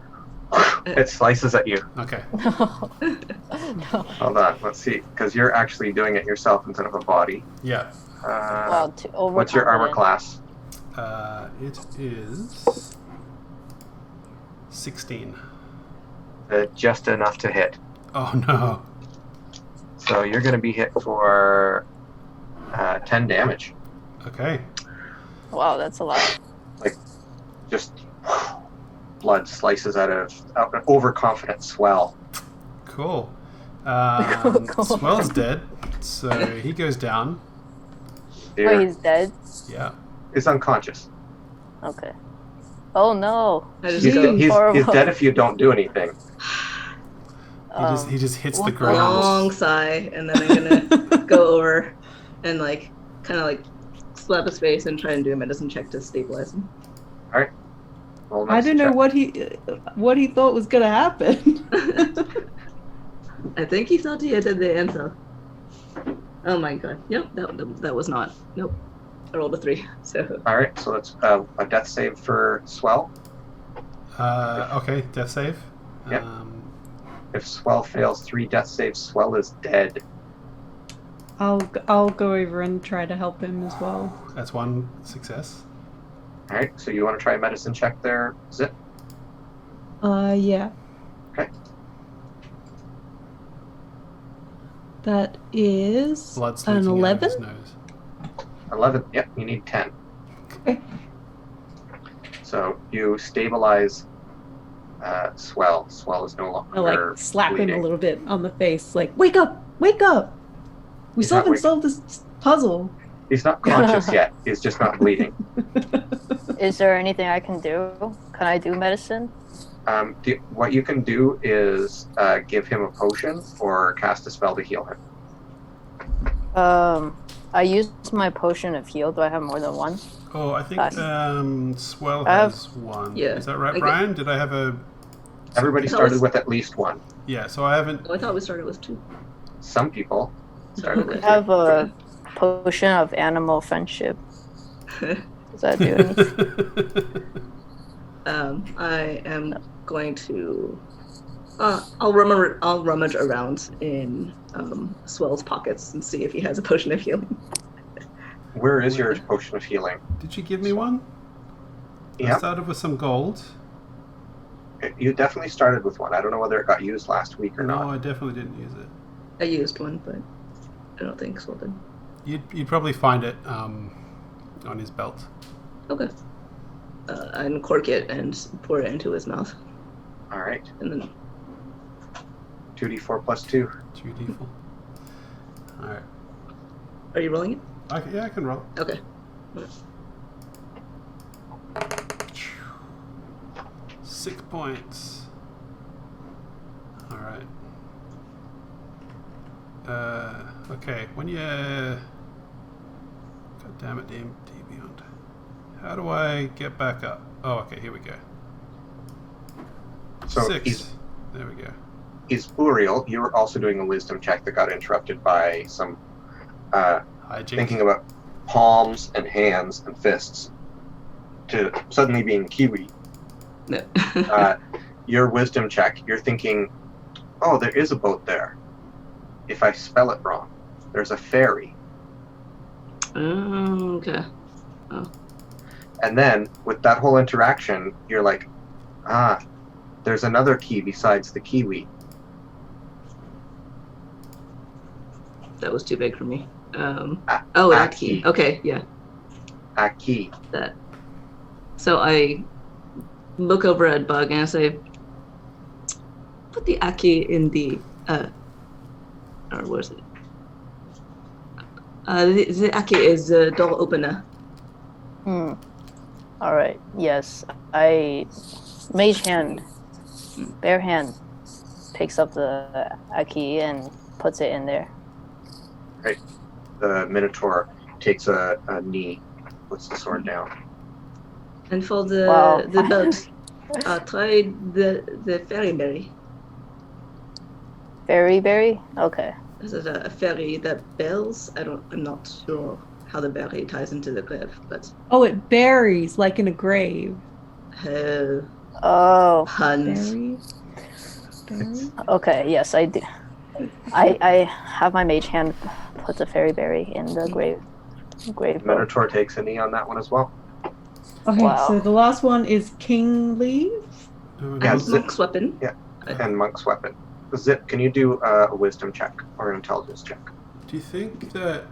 It slices at you. Okay. No. Hold on, let's see, because you're actually doing it yourself instead of a body. Yeah. Well, What's your armor class? It is 16. Just enough to hit. Oh no. So you're going to be hit for 10 damage. Okay. Wow, that's a lot. Just blood slices out of an overconfident Swell. Cool. Cool. Swell's dead, so he goes down. Wait, he's dead? Yeah. He's unconscious. Okay. Oh no. I just He's, go, he's Horrible. dead if you don't do anything. He just hits the what ground. long sigh, and then I'm gonna go over and like kind of like slap his face and try and do a medicine check to stabilize him. Roll I don't know medicine what he thought was gonna happen. I think he thought he had the answer. Oh my god. Yep, that was not. Nope. I rolled a 3. So check. All right, so that's a death save for Swell. Okay, death save. Yep. If Swell fails 3 death saves, Swell is dead. I'll go over and try to help him as well. That's 1 success. All right, so you want to try a medicine check there, Zip? Yeah. Okay. That is Blood's an leaking out of 11. his nose. 11. Yep, you need 10. Okay. So you stabilize Swell. Swell is no I'll longer like slap bleeding. him a little bit on the face, like, wake up! Wake up! We He's still not haven't waking. solved this puzzle. He's not conscious yet. He's just not bleeding. Is there anything I can do? Can I do medicine? What you can do is give him a potion or cast a spell to heal him. I used my potion of heal. Do I have more than one? Oh, I think Swell I have- has 1. Yeah. Is that right, Okay. Brian? Did I have a... Everybody That started was- with at least 1. Yeah, so I haven't... oh, I thought we started with 2. Some people started with I have a potion of animal friendship. Does that do anything? I am going to. I'll rummage around in Swell's pockets and see if he has a potion of healing. Where is your potion of healing? Did you give me one? I Yeah, started with some gold. you definitely started with 1. I don't know whether it got used last week or No, not. I definitely didn't use it. I used one, but I don't think Swell did. You'd probably find it on his belt. Okay. I uncork it and pour it into his mouth, All right, and then 2d4 plus 2. 2d4. Alright. are you rolling it? Yeah, I can roll. Okay. 6 points. Alright. Okay, when you... God damn it, D&D Beyond. How do I get back up? Oh, okay, here we go. So 6. There we go. Ysubriel, you were also doing a wisdom check that got interrupted by some Hijinks. thinking about palms and hands and fists to suddenly being kiwi. No. Your wisdom check, you're thinking, oh, there is a boat there. If I spell it wrong, there's a ferry. Okay. And then with that whole interaction, you're like, there's another key besides the kiwi. That was too big for me. A That key. key. Okay, yeah, A key. that. So I look over at Bug and I say, put the Aki in the, or what is it? The Aki is the door opener. All right. Yes, mage hand, bare hand, picks up the Aki and puts it in there. Right. The Minotaur takes a knee, puts the sword down. And for the Wow. the belt, try the fairy berry. Fairy berry? Okay. This is a fairy that bells. I'm not sure how the berry ties into the grave, but Oh, it buries like in a grave. Oh, puns. Berry? okay. Yes, I do. I have my mage hand put the fairy berry in the grave boat. Minotaur takes a knee on that one as well. Okay, Wow. so the last one is King Leave. Yeah, And zip. Monk's weapon. And Monk's weapon. Zip, can you do a wisdom check or an intelligence check? Do you think that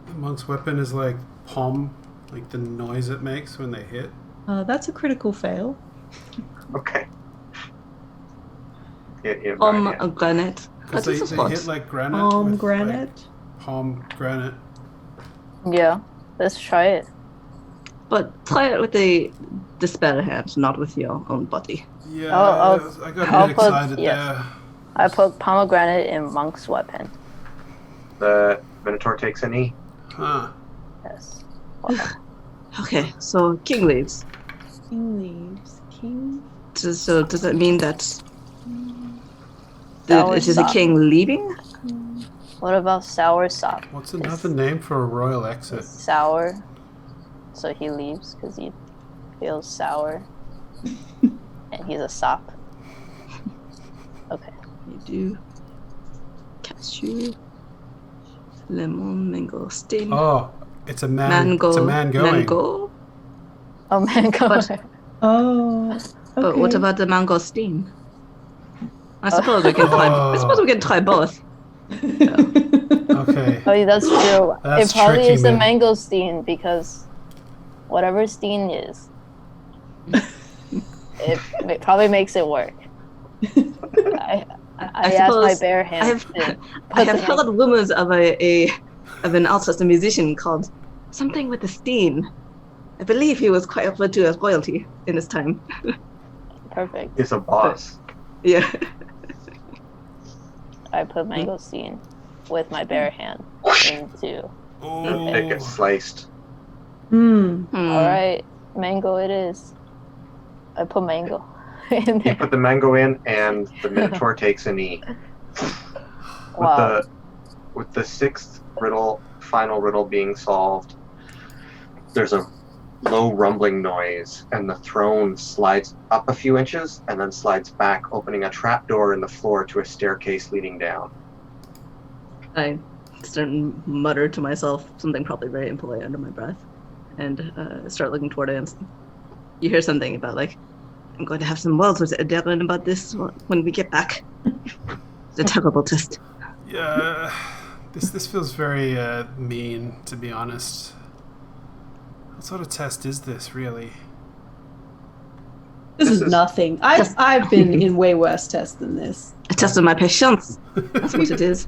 the monk's weapon is like palm, like the noise it makes when they hit? That's a critical fail. Okay. Yeah, A granite. Because What is they this hit one? like granite. with, Granite. Like, palm granite. Yeah, let's try it. But try it with the spell hand, not with your own body. Yeah, I got a I'll bit put- excited yes. there. I put pomegranate in monk's weapon. The Minotaur takes a knee. Huh. Yes. Okay, so King leaves. King Leaves. King. So does that mean that Sour it is a sop. king leaving? What about sour sop? What's another name for a royal exit? Sour. So he leaves because he feels sour. And he's a sop. Okay. You do cashew, lemon, mango, stem, Oh, it's a man. mango, It's a man going. mango. Oh, mango. But- Oh. Okay. But what about the mango steam? I suppose we can try. I suppose we can try both. Okay. Oh, yeah, that's true. That's it probably tricky, is the man. mangosteen because whatever steen is, it probably makes it work. I asked my suppose bare hand. I have to I put have the heard rumors of an outsourced musician called something with the steam. I believe he was quite referred to as royalty in his time. perfect. He's a boss. Yeah. I put mangosteen with my bare hand into. Oh. It gets sliced. Hmm. All right, mango it is. I put mango in You there. put the mango in, and the Minotaur takes a knee. Wow. With the sixth final riddle being solved, there's a low rumbling noise, and the throne slides up a few inches and then slides back, opening a trapdoor in the floor to a staircase leading down. I start and mutter to myself something probably very impolite under my breath, and start looking toward it. And you hear something about like, I'm going to have some words with Darren about this when we get back. It's a terrible test. Yeah. This feels very mean, to be honest. What sort of test is this, really? This This is is- nothing. I've been in way worse tests than this. A test of my patience. That's what it is.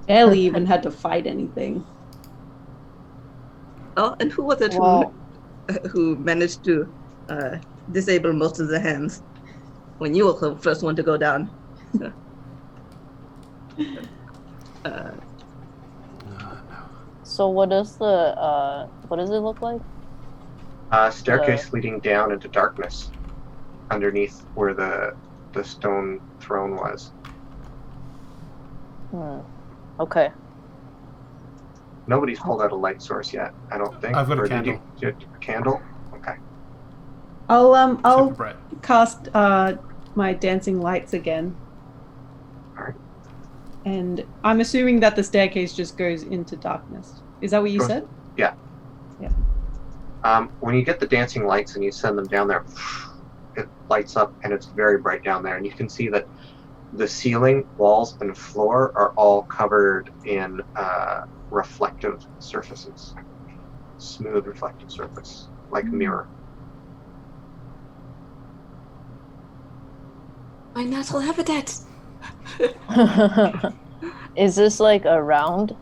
Barely even had to fight anything. Oh, and who was it Wow. who managed to disable most of the hands when you were the first one to go down? So what does what does it look like? Staircase leading down into darkness underneath where the stone throne was. Okay. Nobody's pulled out a light source yet, I don't think. I've got a Or did candle. you have a candle? Okay. I'll Super bright. cast my dancing lights again. Alright. And I'm assuming that the staircase just goes into darkness. Is that what you Goes- said? When you get the dancing lights and you send them down there, it lights up and it's very bright down there. And you can see that the ceiling, walls, and floor are all covered in reflective surfaces. Smooth reflective surface, like a mirror. My natural habitat. Is this like a round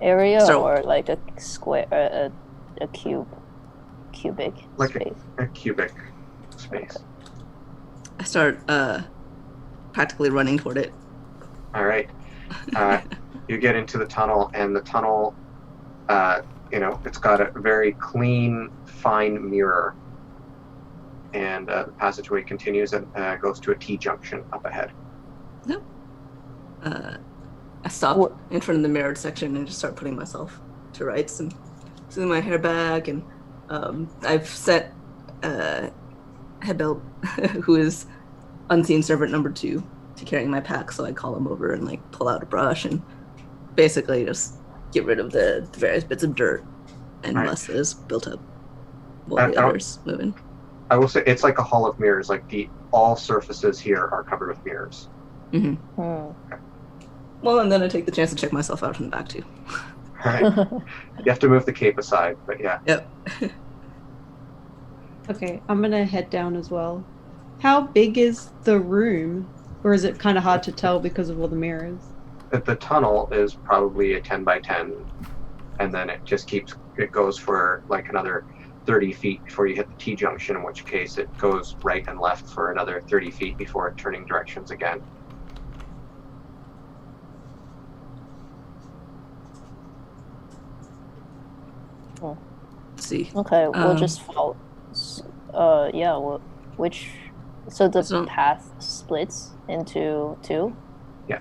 area So- or like a square, a cubic Like space? a cubic space. I start practically running toward it. All right. You get into the tunnel, and the tunnel, it's got a very clean, fine mirror. And the passageway continues and goes to a T-junction up ahead. I stop in front of the mirrored section and just start putting myself to rights and smoothing my hair back. And I've set Hebel, who is unseen servant number 2, to carrying my pack. So I call him over and like pull out a brush and basically just get rid of the various bits of dirt and Right. must that is built up while the others moving. I will say it's like a hall of mirrors. Like all surfaces here are covered with mirrors. Mm-hmm. Hmm. Well, and then I take the chance to check myself out from the back too. All right. You have to move the cape aside, but yeah. Yep. Okay, I'm gonna head down as well. How big is the room? Or is it kind of hard to tell because of all the mirrors? The tunnel is probably a 10 by 10, and then it goes for like another 30 feet before you hit the T-junction, in which case it goes right and left for another 30 feet before turning directions again. Let's see. Okay, we'll just follow. Yeah. Which? So the So- path splits into 2. Yeah.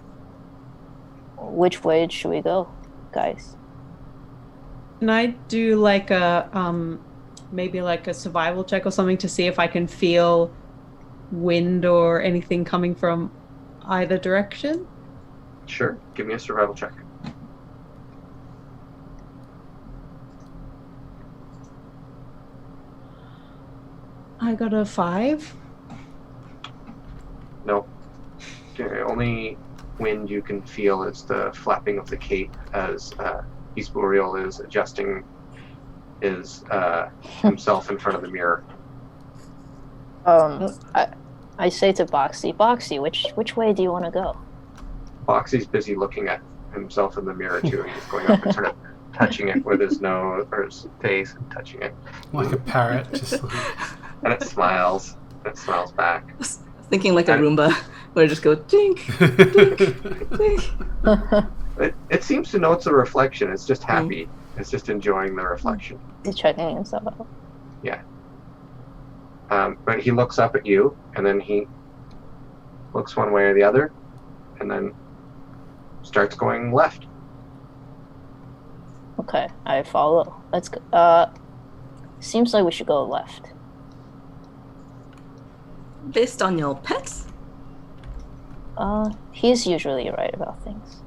Which way should we go, guys? Can I do like a maybe like a survival check or something to see if I can feel wind or anything coming from either direction? Sure. Give me a survival check. I got a 5. Nope. The only wind you can feel is the flapping of the cape as Ysubriel is adjusting himself in front of the mirror. I say to Boxy, which way do you want to go? Boxy's busy looking at himself in the mirror too, and he's going up and sort of touching it with his nose or his face and touching it. Like a parrot, just like... And it smiles. It smiles back. I was thinking like a Roomba, where it just goes dink, dink. It seems to know it's a reflection. It's just happy. It's just enjoying the reflection. He's checking himself out. Yeah. But he looks up at you, and then he looks one way or the other, and then starts going left. Okay, I follow. Let's go. Seems like we should go left. Based on your pets? He's usually right about things.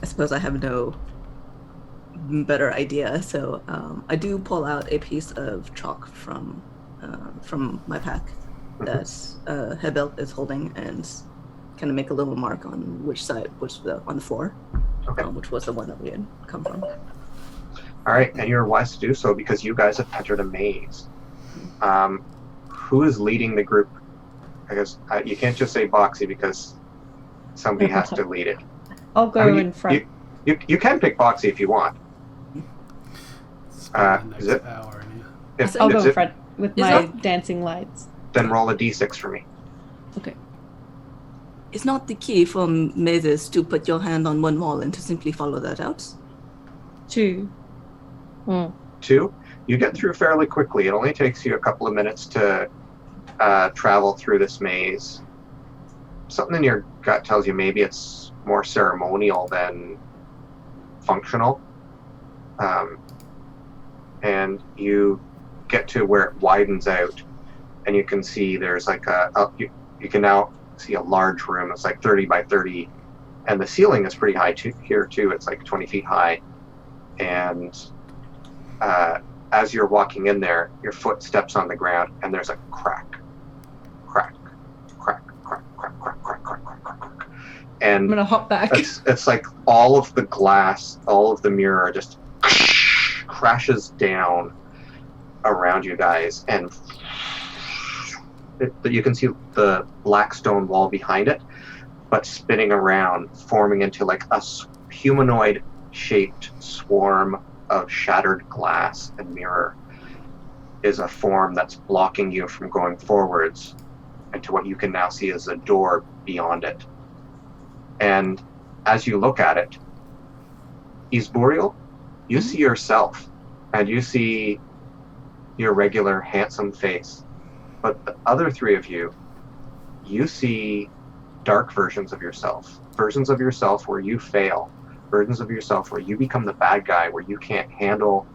I suppose I have no better idea, so I do pull out a piece of chalk from my pack that Hebel is holding, and kind of make a little mark on which side, on the floor, Okay. which was the one that we had come from. All right, and you're wise to do so because you guys have entered a maze. Who is leading the group? I guess you can't just say Boxy because somebody has to lead it. I'll go I mean, in front. You can pick Boxy if you want. Spend the is next it? hour in here. I'll go Is in it, front with Is my that- dancing lights. then roll a d6 for me. Okay. It's not the key for mazes to put your hand on one wall and to simply follow that out. 2. 2. You get through fairly quickly. It only takes you a couple of minutes to travel through this maze. Something in your gut tells you maybe it's more ceremonial than functional. And you get to where it widens out, and you can see there's like you can now see a large room. It's like 30 by 30, and the ceiling is pretty high here too. It's like 20 feet high, and as you're walking in there, your foot steps on the ground, and there's a crack, crack, crack, crack, crack, crack, crack, crack, crack, crack, crack. I'm And gonna hop back. it's like all of the glass, all of the mirror just crashes down around you guys, and you can see the black stone wall behind it, but spinning around, forming into like a humanoid-shaped swarm of shattered glass and mirror is a form that's blocking you from going forwards into what you can now see as a door beyond it. And as you look at it, Ysubriel, you see yourself, and you see your regular handsome face. But the other three of you, you see dark versions of yourself where you fail, versions of yourself where you become the bad guy, where you can't handle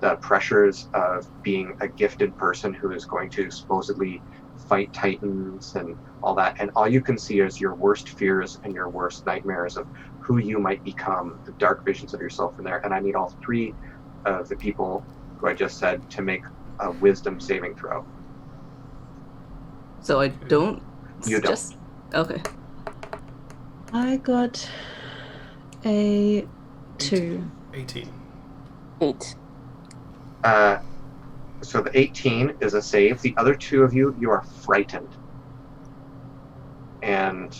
the pressures of being a gifted person who is going to supposedly fight titans and all that, and all you can see is your worst fears and your worst nightmares of who you might become, the dark visions of yourself in there. And I need all three of the people who I just said to make a wisdom saving throw. So I don't. You don't. Just okay. I got a 2. 18. 8. So the 18 is a save. The other two of you are frightened. And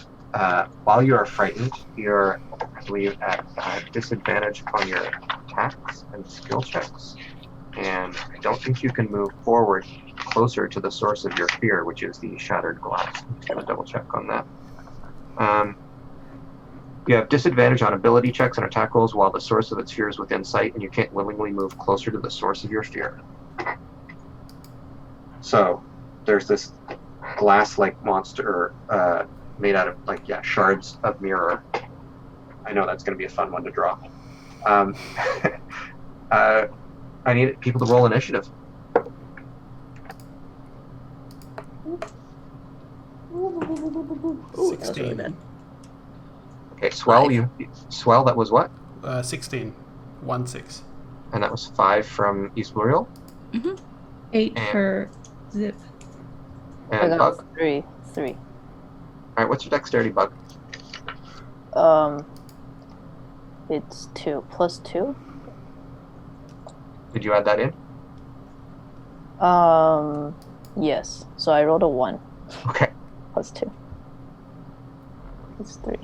while you are frightened, you're, I believe, at disadvantage on your attacks and skill checks. And I don't think you can move forward closer to the source of your fear, which is the shattered glass. I'm just going to double check on that. You have disadvantage on ability checks and attack rolls while the source of its fear is within sight, and you can't willingly move closer to the source of your fear. So there's this glass-like monster made out of shards of mirror. I know that's going to be a fun one to draw. I need people to roll initiative. Ooh, that was really bad. Okay, Swell, that was what? 16. 1 6. And that was 5 from Ysubriel. 8 And- for Zip. I And got Bug. 3. Alright, what's your dexterity, Bug? It's 2 plus 2. Did you add that in? Yes. So I rolled a 1 Okay. plus 2. It's 3.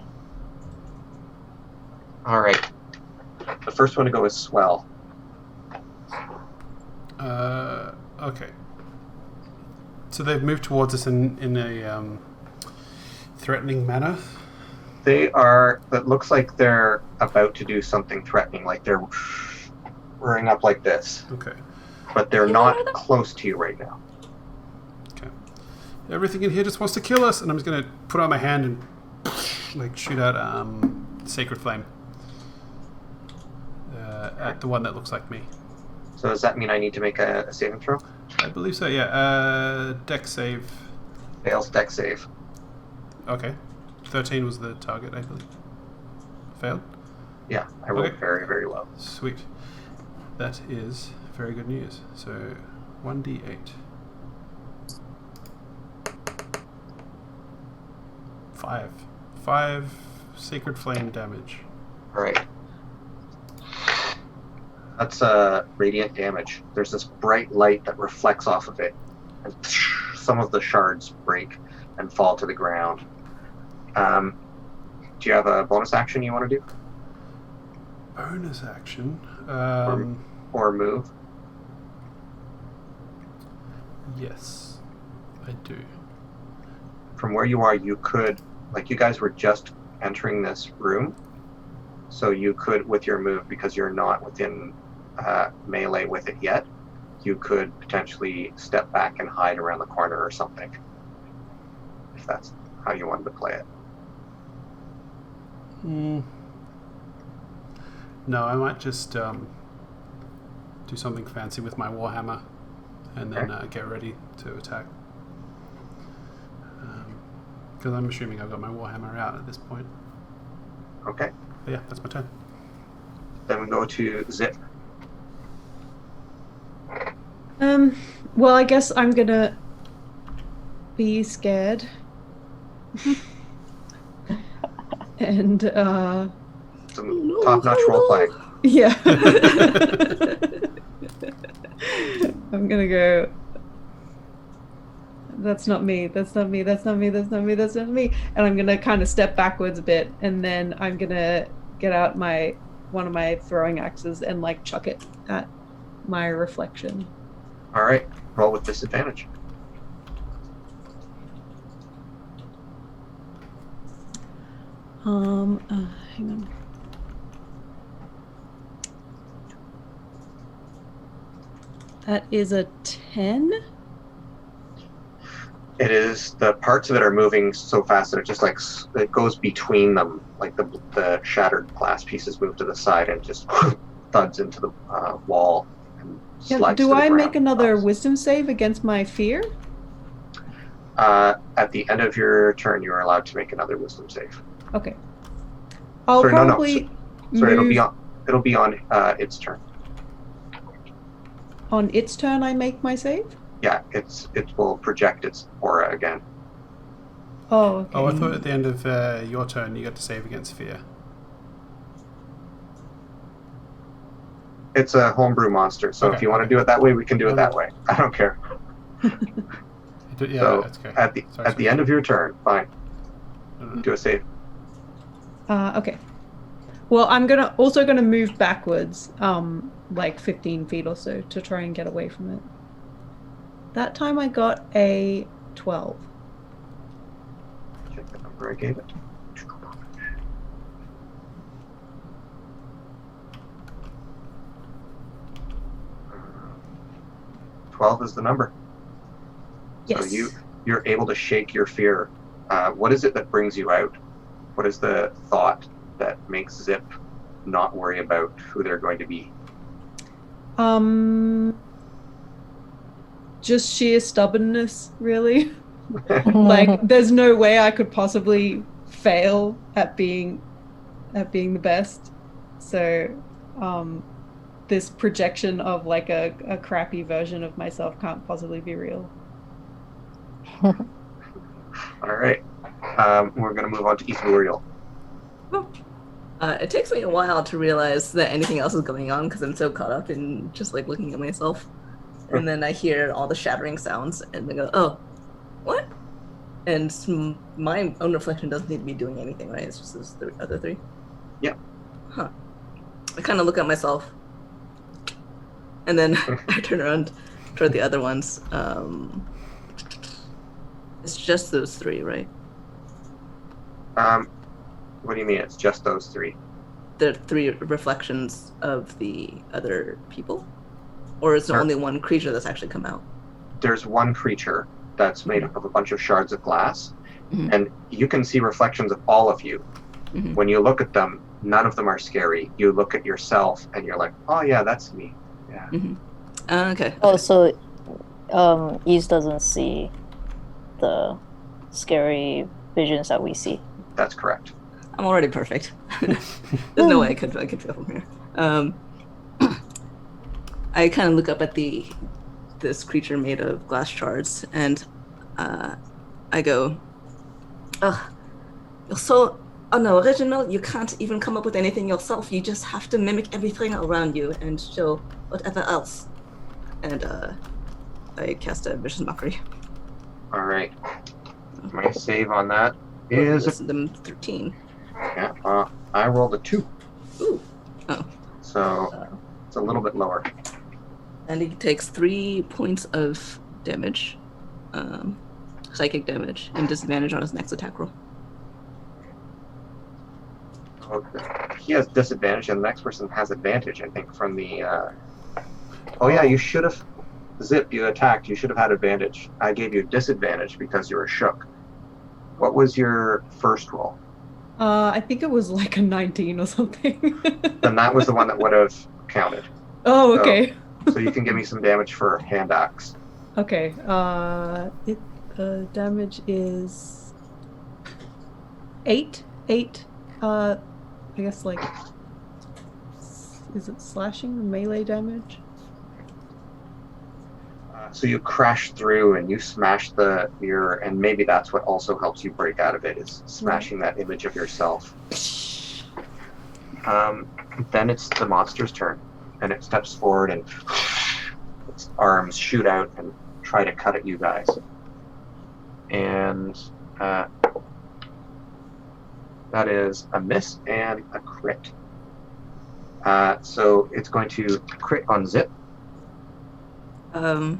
Alright. The first one to go is Swell. Okay. So they've moved towards us in a threatening manner. They are, it looks like they're about to do something threatening, like they're roaring up like this. Okay. But they're not close to you right now. Okay. Everything in here just wants to kill us, and I'm just gonna put out my hand and shoot out sacred flame at the one that looks like me. So does that mean I need to make a saving throw? I believe so. Yeah. Dex save. Fails dex save. Okay. 13 was the target, I believe. Failed? Yeah, I rolled Okay. very, very low. Sweet. That is very good news. So 1d8. 5. 5 sacred flame damage. Alright. That's radiant damage. There's this bright light that reflects off of it, and some of the shards break and fall to the ground. Do you have a bonus action you want to do? Bonus action. Or move? Yes, I do. From where you are, you could, you guys were just entering this room, so you could, with your move, because you're not within melee with it yet, you could potentially step back and hide around the corner or something, if that's how you wanted to play it. No, I might just do something fancy with my warhammer, and then get ready to attack. Because I'm assuming I've got my warhammer out at this point. Okay. But yeah, that's my turn. Then we go to Zip. Well, I guess I'm gonna be scared. And Some top-notch role-playing. yeah. I'm gonna go That's not me. That's not me. That's not me. That's not me. That's not me. And I'm gonna kind of step backwards a bit, and then I'm gonna get out one of my throwing axes and like chuck it at my reflection. All right, roll with disadvantage. Hang on. That is a 10. It is, the parts of it are moving so fast that it just like it goes between them, like the shattered glass pieces move to the side and just thuds into the wall and Yeah, slides do to the I ground. make another wisdom save against my fear? At the end of your turn, you are allowed to make another wisdom save. Okay. I'll Sorry, probably Sorry, move it'll be on its turn. on its turn. I make my save. Yeah, it will project its aura again. Oh, okay. Oh, I thought at the end of your turn you got to save against fear. It's a homebrew monster, so if Okay, you want to do it that way, we can do it that way. I don't care. Yeah, So that's okay. at the end of your turn, fine. No. Do a save. Okay. Well, I'm also gonna move backwards, like 15 feet or so, to try and get away from it. That time I got a 12. Check the number I gave it. Uh, 12 is the number. Yes. So you're able to shake your fear. What is it that brings you out? What is the thought that makes Zip not worry about who they're going to be? Just sheer stubbornness, really. Like, there's no way I could possibly fail at being the best. So, this projection of like a crappy version of myself can't possibly be real. All right. We're going to move on to Ysubriel. It takes me a while to realize that anything else is going on because I'm so caught up in just like looking at myself. And then I hear all the shattering sounds and I go, oh, what? And my own reflection doesn't need to be doing anything, right? It's just those other three? Yeah. Huh. I kind of look at myself and then I turn around toward the other ones. It's just those three, right? What do you mean it's just those three? The three reflections of the other people? Or is there only one creature that's actually come out? There's one creature that's made up of a bunch of shards of glass, Mhm. and you can see reflections of all of you. Mhm. When you look at them, none of them are scary. You look at yourself, and you're like, oh yeah, that's me. Yeah. Okay. Oh, so Ys doesn't see the scary visions that we see. That's correct. I'm already perfect. There's no way I could feel from here. I kind of look up at this creature made of glass shards, and I go, "Ugh, you're so unoriginal. You can't even come up with anything yourself. You just have to mimic everything around you and show whatever else." And I cast a vicious mockery. All right. My save on that is Wisdom 13. I rolled a 2, Ooh. Oh. so it's a little bit lower. And he takes 3 points of damage, psychic damage, and disadvantage on his next attack roll. Okay. He has disadvantage, and the next person has advantage, I think, from the... Oh yeah, you should have... Zip, you attacked. You should have had advantage. I gave you disadvantage because you were shook. What was your first roll? I think it was like a 19 or something. Then that was the one that would have counted. Oh, okay. So you can give me some damage for hand axe. Okay. Damage is 8. 8. I guess like, is it slashing or melee damage? So you crash through and you smash the mirror, and maybe that's what also helps you break out of it, is smashing that image of yourself. Then it's the monster's turn, and it steps forward and its arms shoot out and try to cut at you guys. And that is a miss and a crit. So it's going to crit on Zip. It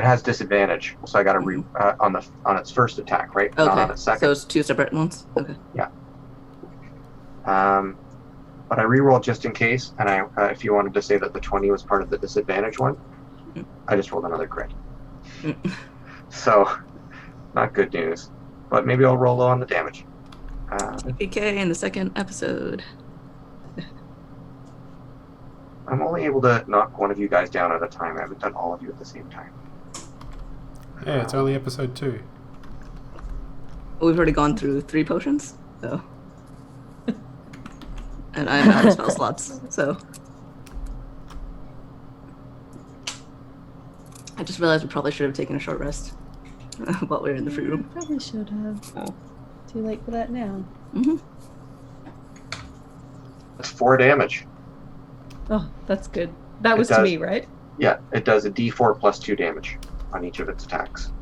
has disadvantage, so I got to on its first attack, right? Okay. Not on its second. So it's two separate ones. Okay. Yeah. But I rerolled just in case, and if you wanted to say that the 20 was part of the disadvantage one, I just rolled another crit. So, not good news. But maybe I'll roll low on the damage. PK in the second episode. I'm only able to knock one of you guys down at a time. I haven't done all of you at the same time. Hey, it's only episode 2. We've already gone through 3 potions, so. And I'm out of spell slots, so. I just realized we probably should have taken a short rest while we were in the free room. Probably should have. Oh. Too late for that now. That's 4 damage. Oh, that's good. That was It to does. me, right? Yeah, it does a d4 plus 2 damage on each of its attacks.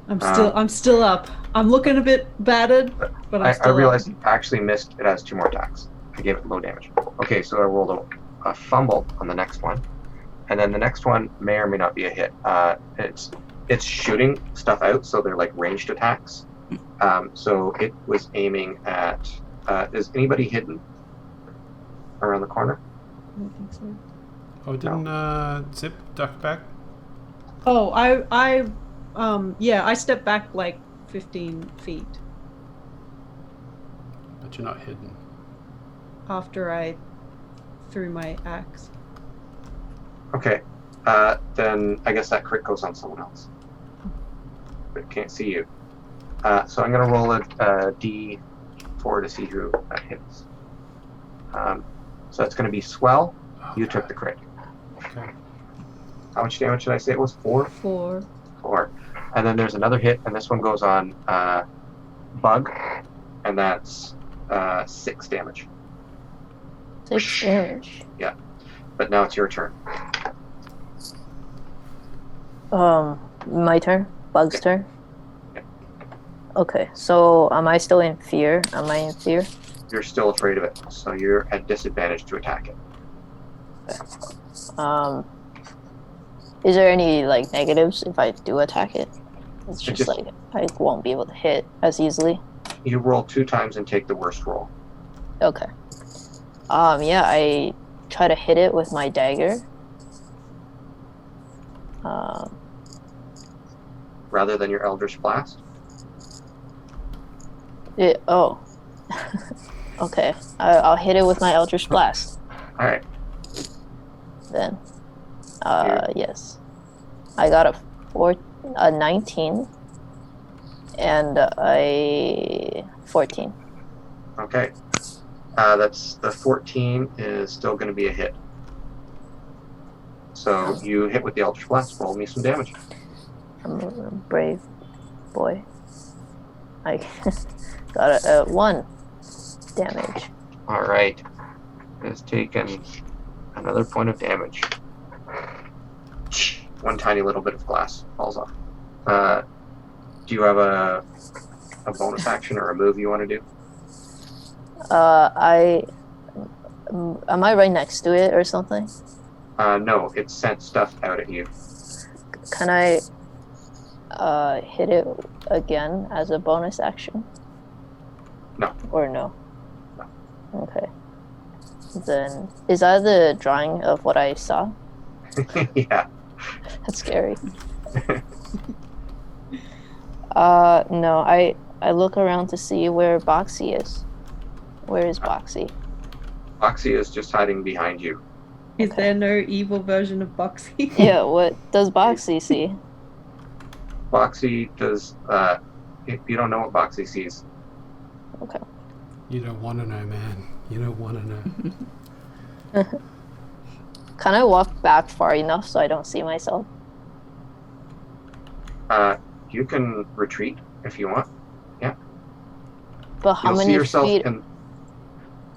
I'm still up. I'm looking a bit battered, but I'm I still realized up. I actually missed. It has 2 more attacks. I gave it low damage. Okay, so I rolled a fumble on the next one, and then the next one may or may not be a hit. It's shooting stuff out, so they're like ranged attacks. So it was aiming at. Is anybody hidden around the corner? I don't think so. Oh, didn't Zip duck back? Oh, I stepped back like 15 feet But you're not hidden. after I threw my axe. Okay, then I guess that crit goes on someone else. But it can't see you. So I'm gonna roll a d4 to see who that hits. So that's gonna be Swell. You took the crit. Okay. How much damage did I say it was? 4? 4. 4. And then there's another hit, and this one goes on Bug, and that's 6 damage. 6 damage. Yeah. But now it's your turn. My turn? Bug's Yeah. turn? Yeah. Okay, so am I still in fear? Am I in fear? You're still afraid of it, so you're at disadvantage to attack it. Is there any like negatives if I do attack it? It's It just just- like I won't be able to hit as easily. You roll 2 times and take the worst roll. Okay. Yeah, I try to hit it with my dagger. Rather than your Eldritch Blast. Oh. Okay. I'll hit it with my Eldritch Blast Alright. then. Yeah. Yes. I got a 19 and a 14. Okay. That's the 14 is still going to be a hit. So you hit with the Eldritch Blast. Roll me some damage. I'm a brave boy. I got a 1 damage. All right. It's taken another point of damage. One tiny little bit of glass falls off. Do you have a bonus action or a move you want to do? Am I right next to it or something? No, it sent stuff out at you. Can I hit it again as a bonus action? No. Or no? No. Okay. Then is that the drawing of what I saw? Yeah. That's scary. No, I look around to see where Boxy is. Where is Boxy? Oxy is just hiding behind you. Is Okay. there no evil version of Boxy? Yeah, what does Boxy see? Boxy does. You don't know what Boxy sees. Okay. You don't want to know, man. You don't want to know. Can I walk back far enough so I don't see myself? You can retreat if you want. But how You'll see many yourself feet? in.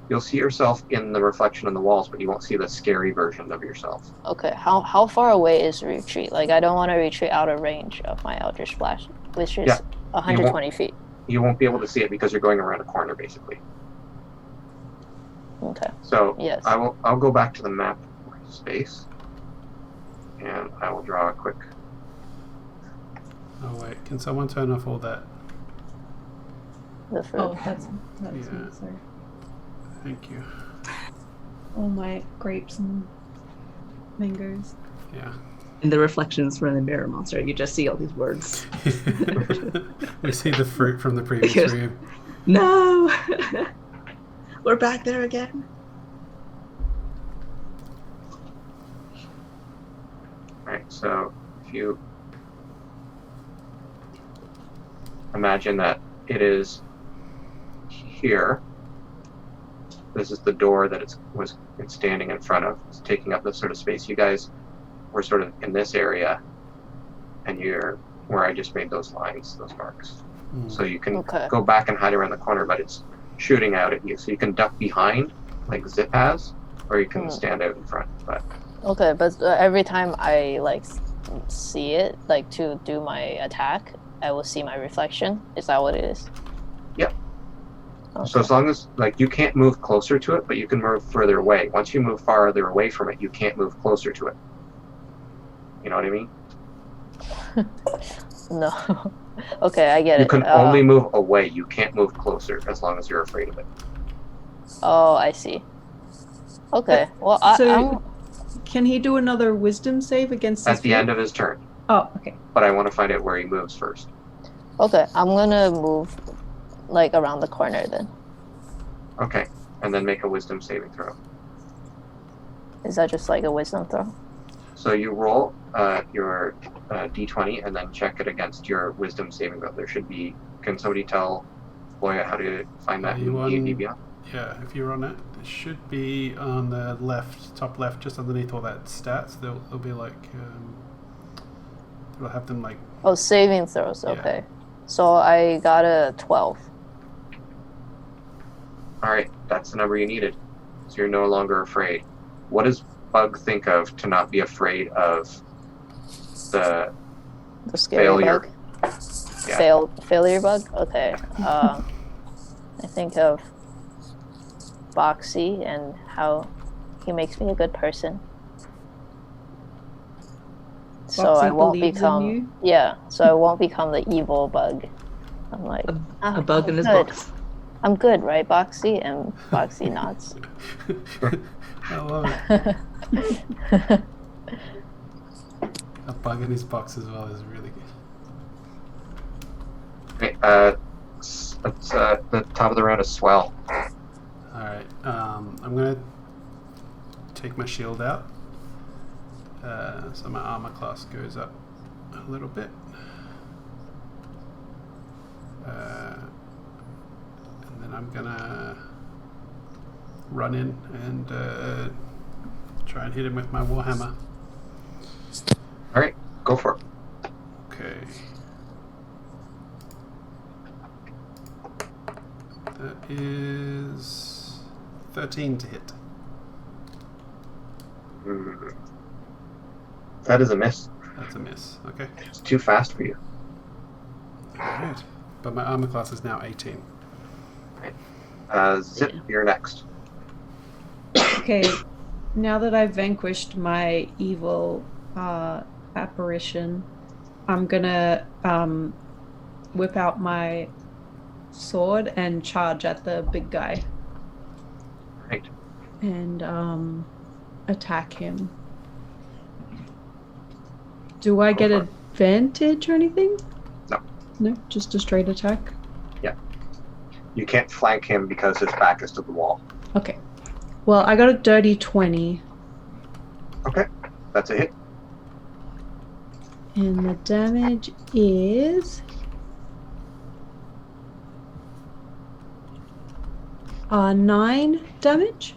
You'll see yourself in the reflection on the walls, but you won't see the scary version of yourself. Okay, how far away is retreat? Like, I don't want to retreat out of range of my Eldritch Blast, which is Yeah, 120 feet. You won't be able to see it because you're going around a corner, basically. Okay. So Yes. I'll go back to the map space, and I will draw a quick. Oh wait, can someone turn off all that? The fruit. Oh, that's Yeah. me. Sorry. Thank you. All my grapes and mangoes. Yeah. In the reflections from the mirror monster, you just see all these words. We see the fruit from the previous Yes. room. No! We're back there again. Right, so if you imagine that it is here, this is the door that it's standing in front of. It's taking up this sort of space. You guys were sort of in this area, and you're where I just made those lines, those marks. So you can Okay. go back and hide around the corner, but it's shooting out at you. So you can duck behind, like Zip has, or you can stand out in front. But Okay, but every time I like see it, like to do my attack, I will see my reflection. Is that what it is? Yep. Okay. So as long as, like, you can't move closer to it, but you can move further away. Once you move farther away from it, you can't move closer to it. You know what I mean? No. Okay, I get You it. can only move away. You can't move closer as long as you're afraid of it. Oh, I see. Okay. Well, So, can he do another wisdom save against this At the fruit? end of his turn. Oh, okay. But I want to find out where he moves first. okay, I'm gonna move like around the corner then. Okay. And then make a wisdom saving throw. Is that just like a wisdom throw? So you roll your d20 and then check it against your wisdom saving throw. There should be. Can somebody tell Boya how to find that in You D&D Beyond? Yeah, if you're on it, it should be on the left, top left, just underneath all that stats. They'll be like, it'll have them like. Oh, saving throws. Yeah. Okay. So I got a 12. All right, that's the number you needed. So you're no longer afraid. What does Bug think of to not be afraid of the The scary failure? bug. Yeah. Failure bug. Okay. I think of Boxy and how he makes me a good person. So Boxy I won't believes in become you? so I won't become the evil bug. I'm like A bug in his good. box. I'm good, right, Boxy? And Boxy nods. I love it. A bug in his box as well is really good. Okay, it's the top of the round is Swell. Alright, I'm gonna take my shield out. So my armor class goes up a little bit. And then I'm gonna run in and try and hit him with my warhammer. All right, go for it. Okay. That is 13 to hit. That is a miss. That's a miss. Okay. It's too fast for you. Alright. But my armor class is now 18. Zip, you're next. Okay, now that I've vanquished my evil apparition, I'm gonna whip out my sword and charge at the big guy Right. and attack him. Do I get for it. advantage or anything? No. No, just a straight attack. You can't flank him because his back is to the wall. Okay. Well, I got a dirty 20. Okay, that's a hit. And the damage is 9 damage.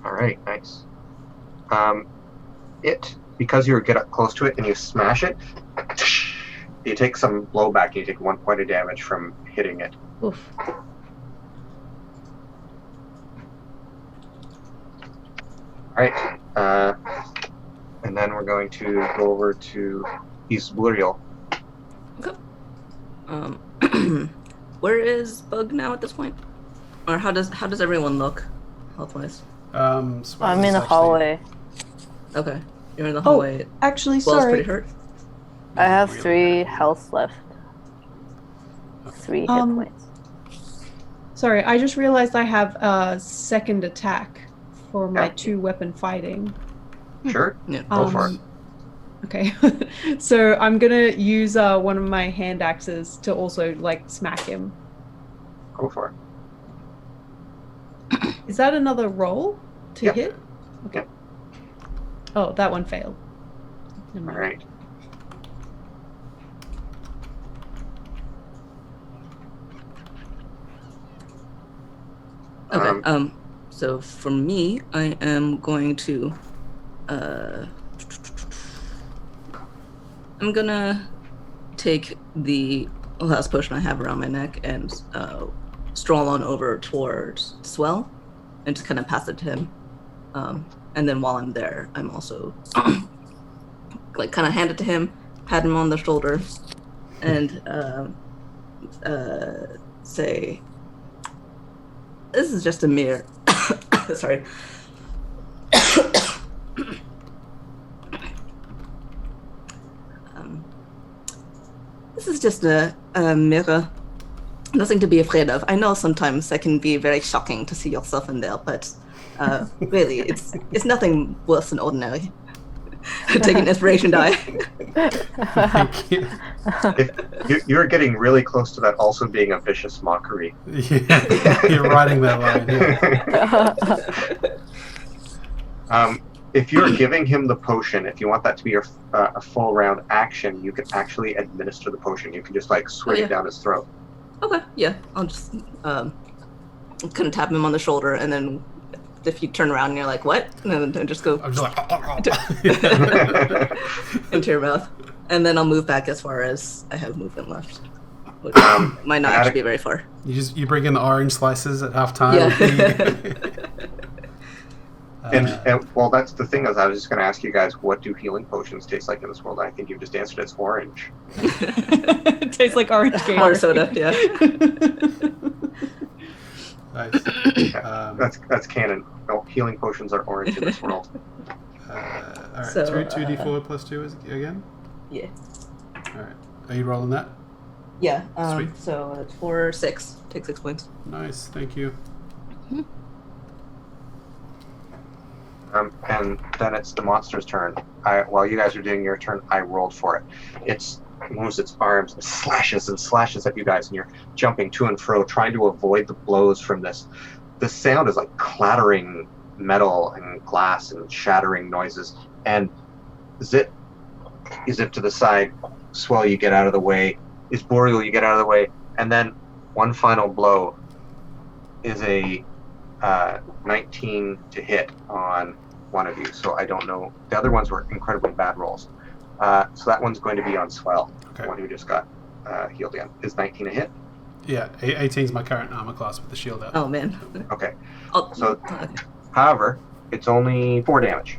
All right, nice. Because you get up close to it and you smash it, you take some blowback and you take 1 point of damage from hitting it. Oof. right. And then we're going to go over to Ysubriel. Okay. Where is Bug now at this point? Or how does everyone look health-wise? Swell I'm in is the actually- hallway. Okay. You're in the hallway. Actually, Swell's pretty sorry. hurt. I have Really 3 bad. health left. 3 hit points. Sorry, I just realized I have a second attack for my Yeah. 2-weapon fighting. Sure. Yeah. Go for it. Okay. So I'm gonna use one of my hand axes to also like smack him. Go for it. Is that another roll to Yep. hit? Okay. Yep. Oh, that one failed. Never All mind. right. Okay. So for me, I am going to I'm gonna take the last potion I have around my neck and stroll on over towards Swell and just kind of pass it to him. And then while I'm there, I'm also like kind of hand it to him, pat him on the shoulder, and say, "This is just a mere." Sorry. This is just a mirror. Nothing to be afraid of. I know sometimes that can be very shocking to see yourself in there, but really, it's nothing worse than ordinary. Take an inspiration die. Thank you. You're getting really close to that also being a vicious mockery. Yeah, you're riding that line. Yeah. If you're giving him the potion, if you want that to be a full round action, you can actually administer the potion. You can just like swing yeah. it down his throat. Okay, yeah. I'll just kind of tap him on the shoulder, and then if you turn around and you're like, "What?" and then just go I'm just like, into your mouth, and then I'll move back as far as I have movement left. Which might not actually be very far. you bring in the orange slices at halftime. Yeah. And well, that's the thing is I was just going to ask you guys, what do healing potions taste like in this world? I think you've just answered it's orange. It tastes like orange Gatorade. Water soda, yeah. Nice. That's canon. No, healing potions are orange in this world. All right, So, 2d4 plus 2 is again? Yeah. All right. Are you rolling that? Yeah. Sweet. So it's 4, 6. Take 6 points. Nice, thank you. And then it's the monster's turn. While you guys are doing your turn, I rolled for it. It moves its arms and slashes at you guys, and you're jumping to and fro, trying to avoid the blows from this. The sound is like clattering metal and glass and shattering noises. And Zip to the side. Swell, you get out of the way. Ysubriel, you get out of the way. And then one final blow is a 19 to hit on one of you. So I don't know. The other ones were incredibly bad rolls. So that one's going to be on Swell, Okay. the one who just got healed again. Is 19 a hit? Yeah, 18 is my current armor class with the shield up. Oh man. Okay. Oh, So- okay. However, it's only 4 damage.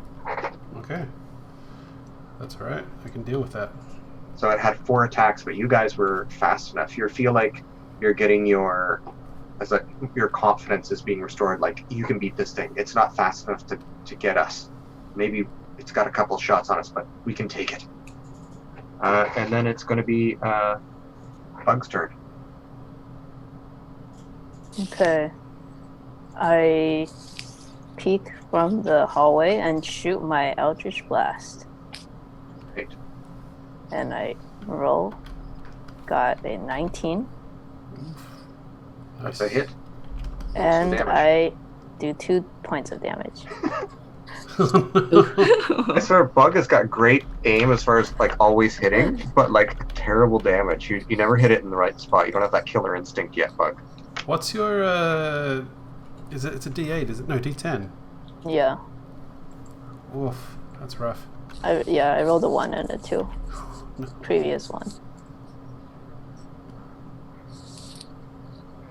Okay. That's all right. I can deal with that. So it had 4 attacks, but you guys were fast enough. You feel like you're getting your confidence is being restored. Like, you can beat this thing. It's not fast enough to get us. Maybe it's got a couple shots on us, but we can take it. And then it's going to be Bug's turn. Okay. I peek from the hallway and shoot my Eldritch Blast. Right. And I roll. Got a 19. That's a hit. And damage. I do 2 points of damage. I swear, Bug has got great aim as far as like always hitting, but like terrible damage. You never hit it in the right spot. You don't have that killer instinct yet, Bug. What's your it's a D8, is it? No, D10. Yeah. Oof, that's rough. I rolled a 1 and a 2. Previous one.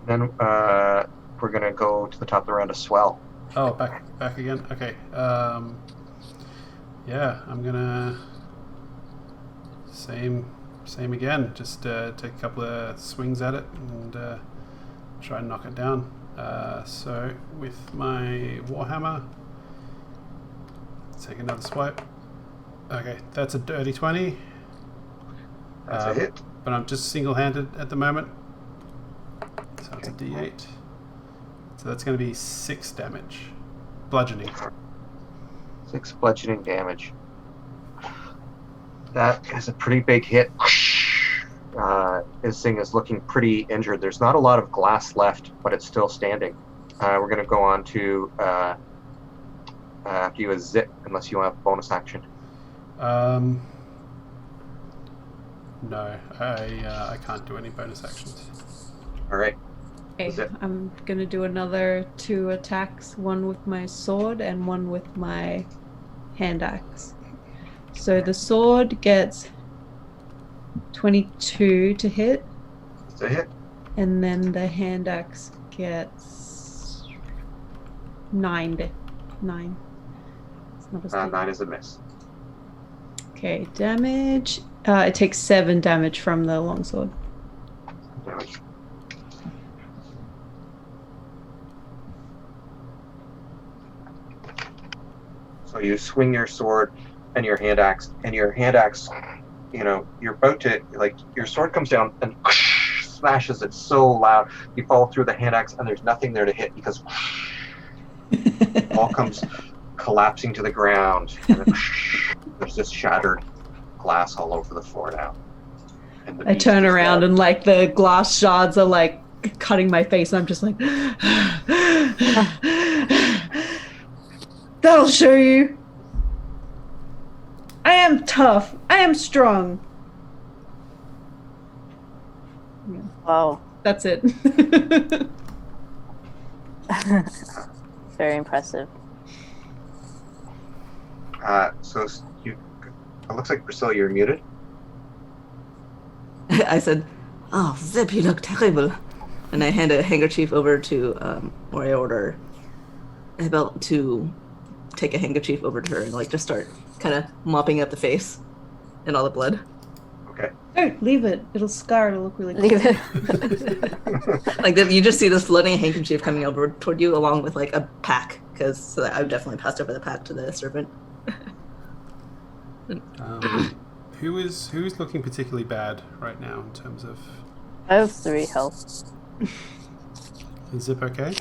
Then we're gonna go to the top of the round to Swell. Oh, back again. Okay. Yeah, I'm gonna same again. Just take a couple of swings at it and try and knock it down. So with my warhammer, take another swipe. Okay, that's a dirty 20. That's a hit. But I'm just single-handed at the moment. So it's a D8. So that's going to be 6 damage. Bludgeoning. 6 bludgeoning damage. That is a pretty big hit. This thing is looking pretty injured. There's not a lot of glass left, but it's still standing. We're going to go on to after you a zip, unless you want a bonus action. No, I can't do any bonus actions. All right. Okay, Zip. I'm gonna do another 2 attacks, one with my sword and one with my hand axe. So the sword gets 22 to hit, It's a hit. and then the hand axe gets 9. 9. It's not as good. 9 is a miss. Okay, damage. It takes 7 damage from the longsword. Damage. So you swing your sword and your hand axe, you're about to, like, your sword comes down and smashes it so loud. You fall through the hand axe and there's nothing there to hit because it all comes collapsing to the ground. And then, there's just shattered glass all over the floor now. And the I beast turn is around dead. and like the glass shards are like cutting my face, and I'm just like, that'll show you. I am tough. I am strong. Yeah, Wow. that's it. Very impressive. So it looks like, Priscilla, you're muted. I said, "Oh, Zip, you look terrible," and I hand a handkerchief over to, or I order Abel to take a handkerchief over to her and like just start kind of mopping up the face and all the blood. Okay. Don't leave it. It'll scar. It'll look really cool. Leave it. Like you just see this floating handkerchief coming over toward you, along with like a pack, because I've definitely passed over the pack to the servant. Who's looking particularly bad right now in terms of... I have 3 health. Is Zip okay?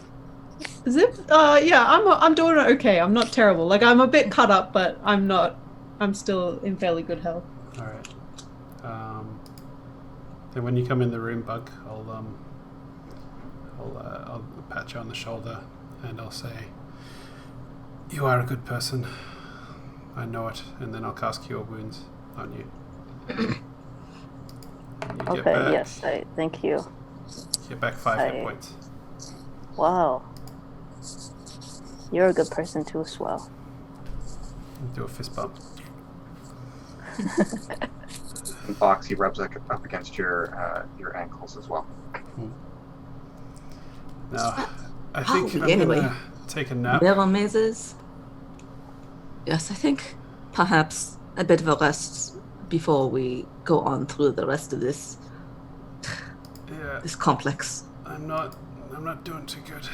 Zip. Yeah, I'm doing it okay. I'm not terrible. Like I'm a bit cut up, but I'm not. I'm still in fairly good health. All right. Then when you come in the room, Bug, I'll pat you on the shoulder and I'll say, "You are a good person. I know it." And then I'll cast Cure Wounds on you. And you Okay, get back, yes, thank you. Get back 5 hit points. Wow. You're a good person too, Swell. Do a fist bump. And Foxy rubs up against your ankles as well. Now, I think I'm anyway. gonna take a nap. There are mazes. Yes, I think perhaps a bit of a rest before we go on through the rest of this Yeah, complex. I'm not doing too good.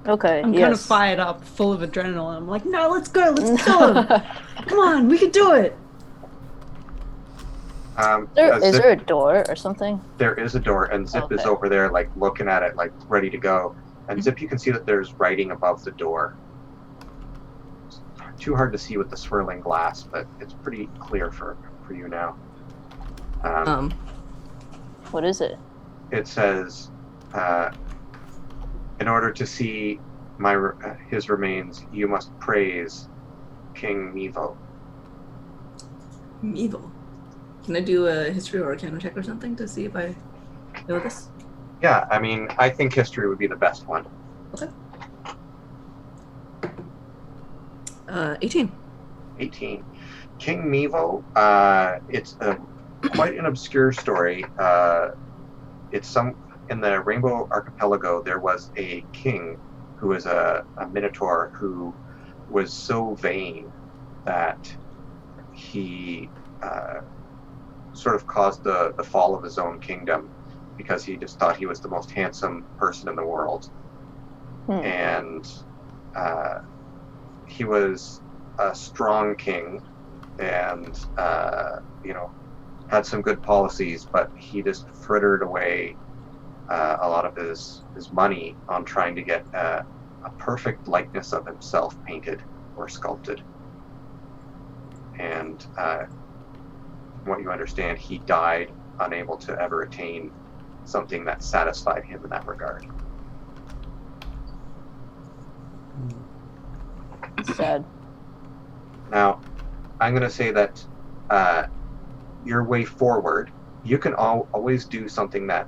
Okay, I'm yes. kind of fired up, full of adrenaline. I'm like, no, let's go. Come on, we can do it. Is Zip, there a door or something? there is a door, and Zip is Okay. over there, like looking at it, like ready to go. And Zip, you can see that there's writing above the door. It's too hard to see with the swirling glass, but it's pretty clear for you now. What is it? It says, "In order to see his remains, you must praise King Mevo." Evil. Can I do a history or a counter check or something to see if I know this? Yeah, I mean, I think history would be the best one. Okay. 18. 18. King Mevo, it's quite an obscure story. It's in the Rainbow Archipelago, there was a king who was a minotaur who was so vain that he sort of caused the fall of his own kingdom because he just thought he was the most handsome person in the world. And he was a strong king and, had some good policies, but he just frittered away a lot of his money on trying to get a perfect likeness of himself painted or sculpted. And from what you understand, he died unable to ever attain something that satisfied him in that regard. Sad. Now, I'm going to say that your way forward, you can always do something that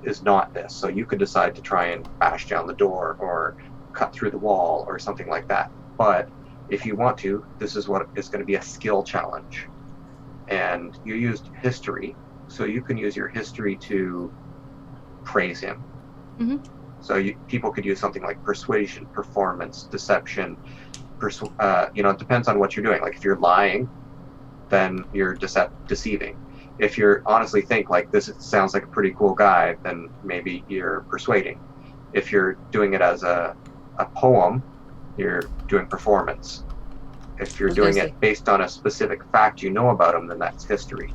is not this. So you could decide to try and bash down the door or cut through the wall or something like that. But if you want to, this is what is going to be a skill challenge. And you used history, so you can use your history to praise him. Mm-hmm. So people could use something like persuasion, performance, deception. It depends on what you're doing. Like if you're lying, then you're deceiving. If you honestly think like this sounds like a pretty cool guy, then maybe you're persuading. If you're doing it as a poem, you're doing performance. If you're doing it based on a specific fact you know about him, then that's history.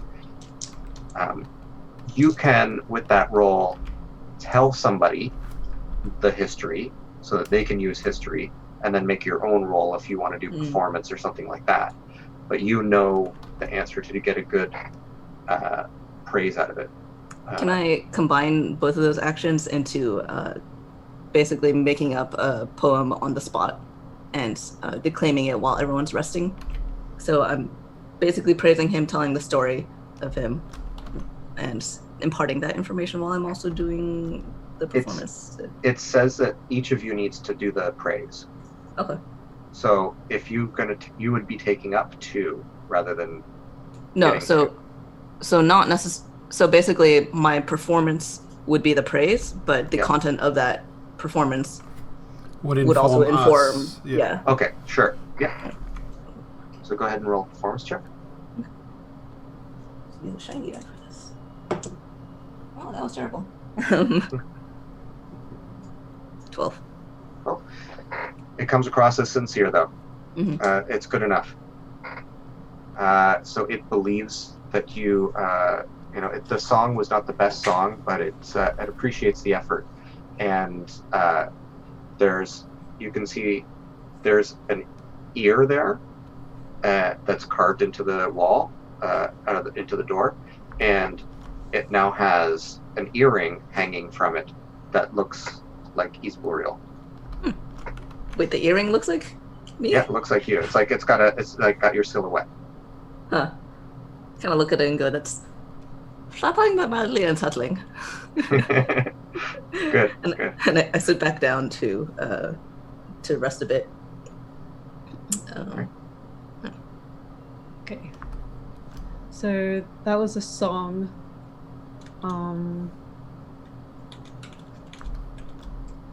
You can, with that role, tell somebody the history so that they can use history, and then make your own role if you want to do performance or something like that. But you know the answer to get a good praise out of it. Can I combine both of those actions into basically making up a poem on the spot and declaiming it while everyone's resting? So I'm basically praising him, telling the story of him, and imparting that information while I'm also doing the performance. It says that each of you needs to do the praise. Okay. So if you would be taking up 2 rather than no. So not necessarily. So basically, my performance would be the praise, but the content of that performance would also inform. Us. Yeah. Okay. Sure. Yeah. So go ahead and roll a performance check. Use a shiny die for this. Oh, that was terrible. 12. Well, it comes across as sincere, though. Mm-hmm. It's good enough. So it believes that you, the song was not the best song, but it appreciates the effort. And you can see there's an ear there that's carved into the wall, into the door, and it now has an earring hanging from it that looks like Ysubriel. Wait, the earring looks like me? Yeah, it looks like you. It's got your silhouette. Huh. Kind of look at it and go, that's flattering but mildly unsettling. Good. And I sit back down to rest a bit. Okay. So that was a song.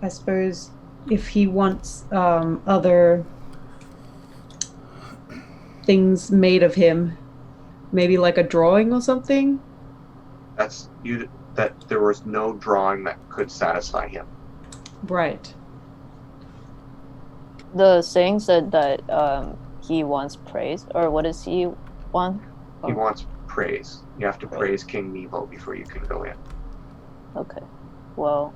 I suppose if he wants other things made of him, maybe like a drawing or something. That there was no drawing that could satisfy him. Right. The saying said that he wants praise, or what does he want? He wants praise. You have to praise King Nevo before you can go in. Okay. Well,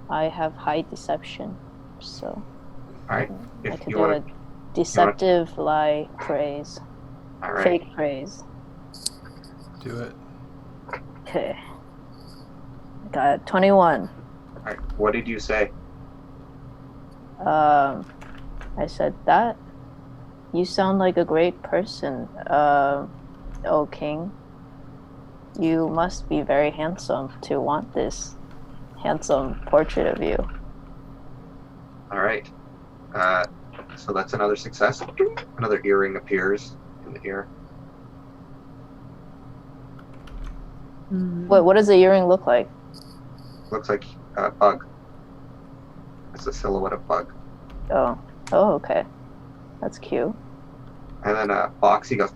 I have high deception, so. All right. I can do a deceptive lie praise. All right. Fake praise. Do it. Okay. Got 21. All right. What did you say? I said that. You sound like a great person, O King. You must be very handsome to want this handsome portrait of you. All right. So that's another success. Another earring appears in the ear. What does the earring look like? Looks like a bug. It's a silhouette of Bug. Oh. Oh, okay. That's cute. And then Boxy goes,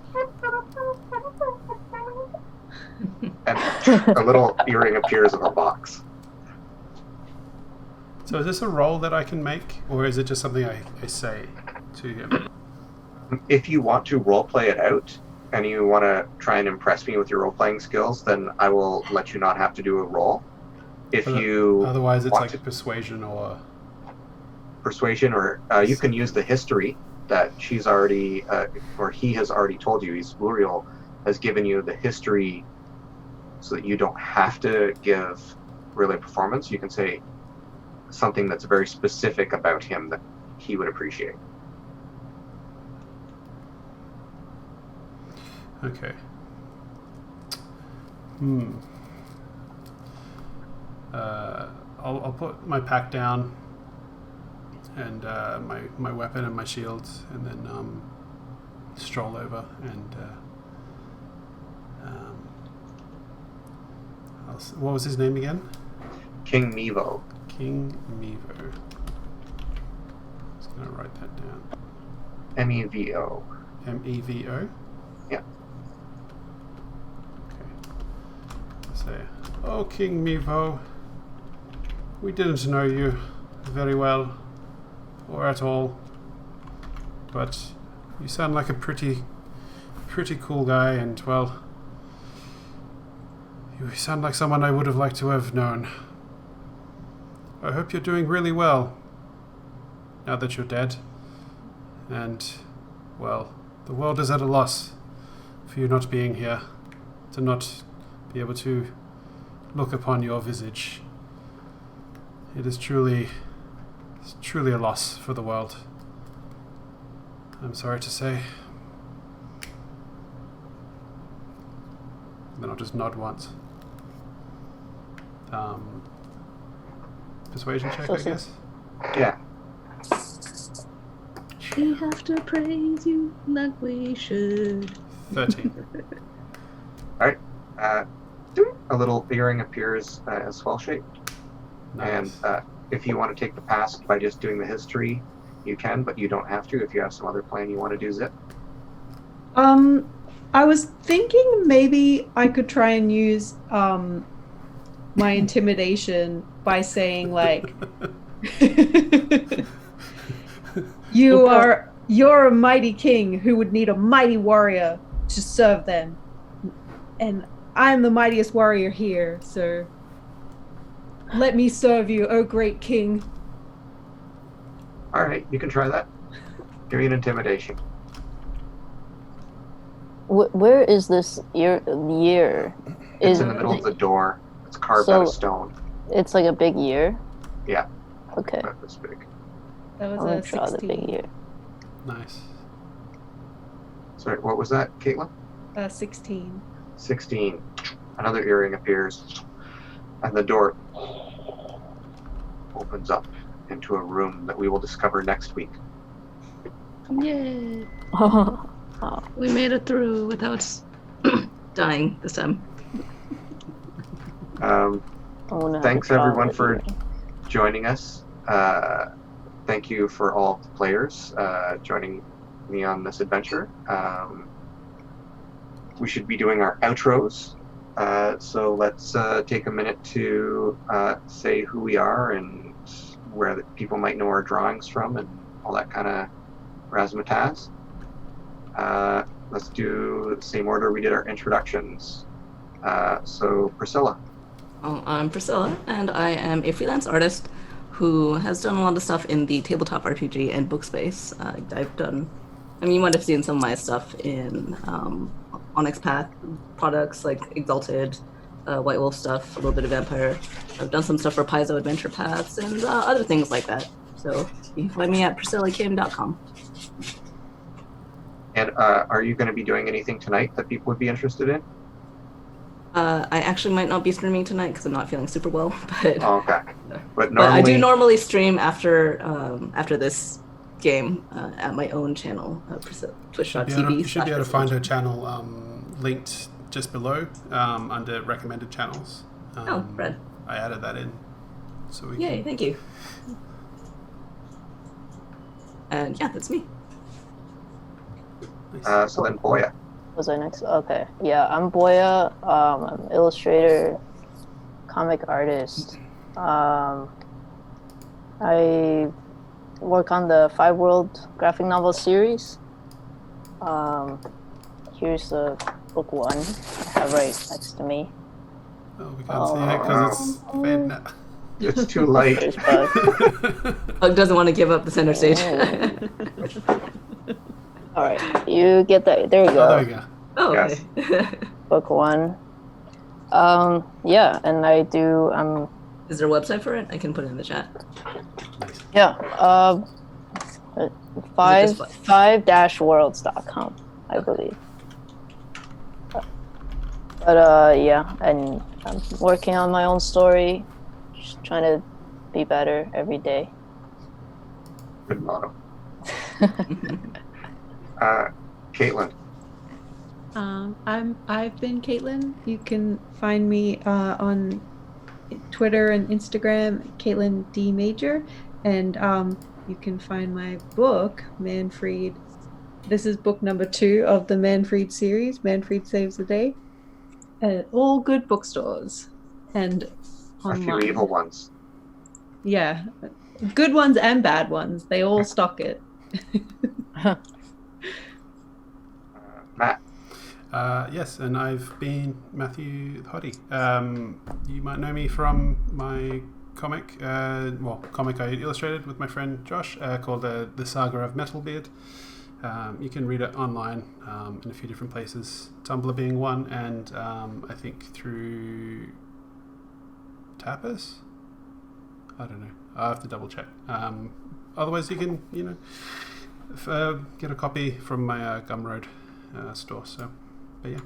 and a little earring appears in a box. So is this a role that I can make, or is it just something I say to him? If you want to roleplay it out, and you want to try and impress me with your role-playing skills, then I will let you not have to do a roll. If you Otherwise, it's want like to persuasion or... persuasion, or you can use the history that she's already, or he has already told you. Ysubriel has given you the history so that you don't have to give really a performance. You can say something that's very specific about him that he would appreciate. Okay. I'll put my pack down and my weapon and my shield, and then stroll over and what was his name again? King Mevo. King Mevo. Just gonna write that down. Mevo. Mevo. Yeah. Say, oh, King Mevo, we didn't know you very well, or at all, but you sound like a pretty cool guy, and, well, you sound like someone I would have liked to have known. I hope you're doing really well, now that you're dead, and, well, the world is at a loss for you not being here, to not be able to look upon your visage. It is truly a loss for the world. I'm sorry to say. Then I'll just nod once. Persuasion check, I guess? Yeah. We have to praise you like we should. 13. Alright. A little earring appears as well shaped. Nice. And if you want to take the pass by just doing the history, you can, but you don't have to if you have some other plan you want to do, Zip. I was thinking maybe I could try and use my intimidation by saying like you're a mighty king who would need a mighty warrior to serve them. And I'm the mightiest warrior here, so let me serve you, oh great king. Alright, you can try that. Give me an intimidation. Where is this year? It's in the middle of the door. It's carved out of stone. It's like a big year? Yeah. Okay. About this big. That was I'm gonna a draw 16. the big year. Nice. Sorry, what was that, Caitlin? 16. 16. Another earring appears, and the door opens up into a room that we will discover next week. Yay! Oh. We made it through without dying this time. Oh, no, Thanks everyone for joining us. Thank you for all the players joining me on this adventure. We should be doing our outros, so let's take a minute to say who we are and where the people might know our drawings from and all that kind of razzmatazz. Let's do the same order we did our introductions. So Priscilla. Well, I'm Priscilla, and I am a freelance artist who has done a lot of stuff in the tabletop RPG and book space. You might have seen some of my stuff in Onyx Path products like Exalted, White Wolf stuff, a little bit of Vampire. I've done some stuff for Paizo Adventure Paths and other things like that. So you can find me at priscillakim.com. And are you going to be doing anything tonight that people would be interested in? I actually might not be streaming tonight because I'm not feeling super well, but Oh, okay. But but I do normally, normally stream after this game at my own channel, twitch.tv. You should be able to find her channel linked just below under recommended channels. Oh, Fred. I added that in. So we Yay, can... thank you. And yeah, that's me. Nice. So then Boya. Was I next? Okay. Yeah, I'm Boya. I'm an illustrator, comic artist. I work on the 5 World graphic novel series. Here's the book 1 I have right next to me. Oh, we can't see it because it's fading out. It's too light. There's Bug. Bug doesn't want to give up the center stage. All right, you get that. There you go. Oh, there we go. Oh, Yes. okay. Book 1. Yeah, and I'm Is there a website for it? I can put it in the chat. yeah. Is it just 5-worlds.com, I believe. But yeah, and I'm working on my own story, just trying to be better every day. Good motto. Caitlin. I've been Caitlin. You can find me on Twitter and Instagram, Caitlin D Major, and you can find my book, Manfred. This is book number 2 of the Manfred series, Manfred Saves the Day, at all good bookstores and online. A few evil ones. Yeah, good ones and bad ones. They all stock it. Matt. Yes, and I've been Matthew Hoddy. You might know me from my comic, comic I illustrated with my friend Josh, called The Saga of Metalbeard. You can read it online in a few different places, Tumblr being one, and I think through Tapas? I don't know. I'll have to double check. Otherwise, you can, get a copy from my Gumroad store. So, but yeah.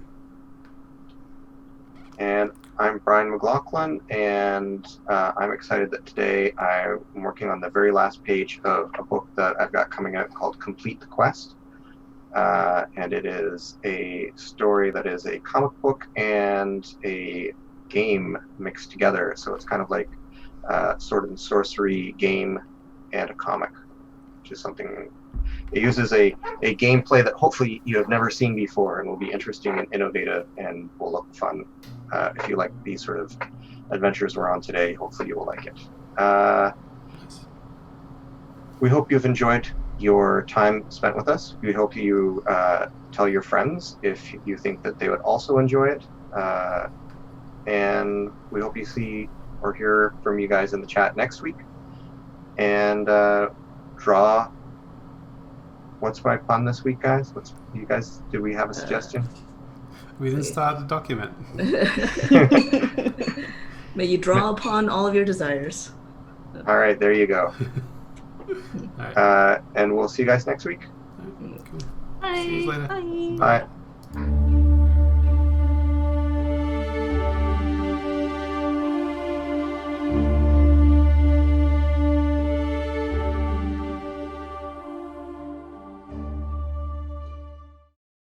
And I'm Brian McLaughlin, and I'm excited that today I'm working on the very last page of a book that I've got coming out called Complete the Quest. And it is a story that is a comic book and a game mixed together. So it's kind of like Sword and Sorcery game and a comic, which is something. It uses a gameplay that hopefully you have never seen before and will be interesting and innovative and will look fun. If you like these sort of adventures we're on today, hopefully you will like it. We hope you've enjoyed your time spent with us. We hope you tell your friends if you think that they would also enjoy it. And we hope you see or hear from you guys in the chat next week. And draw. What's my pun this week, guys? Did we have a suggestion? We didn't start the document. May you draw upon all of your desires. All right, there you go. All right. And we'll see you guys next week. Cool. Bye. See you later. Bye. Bye.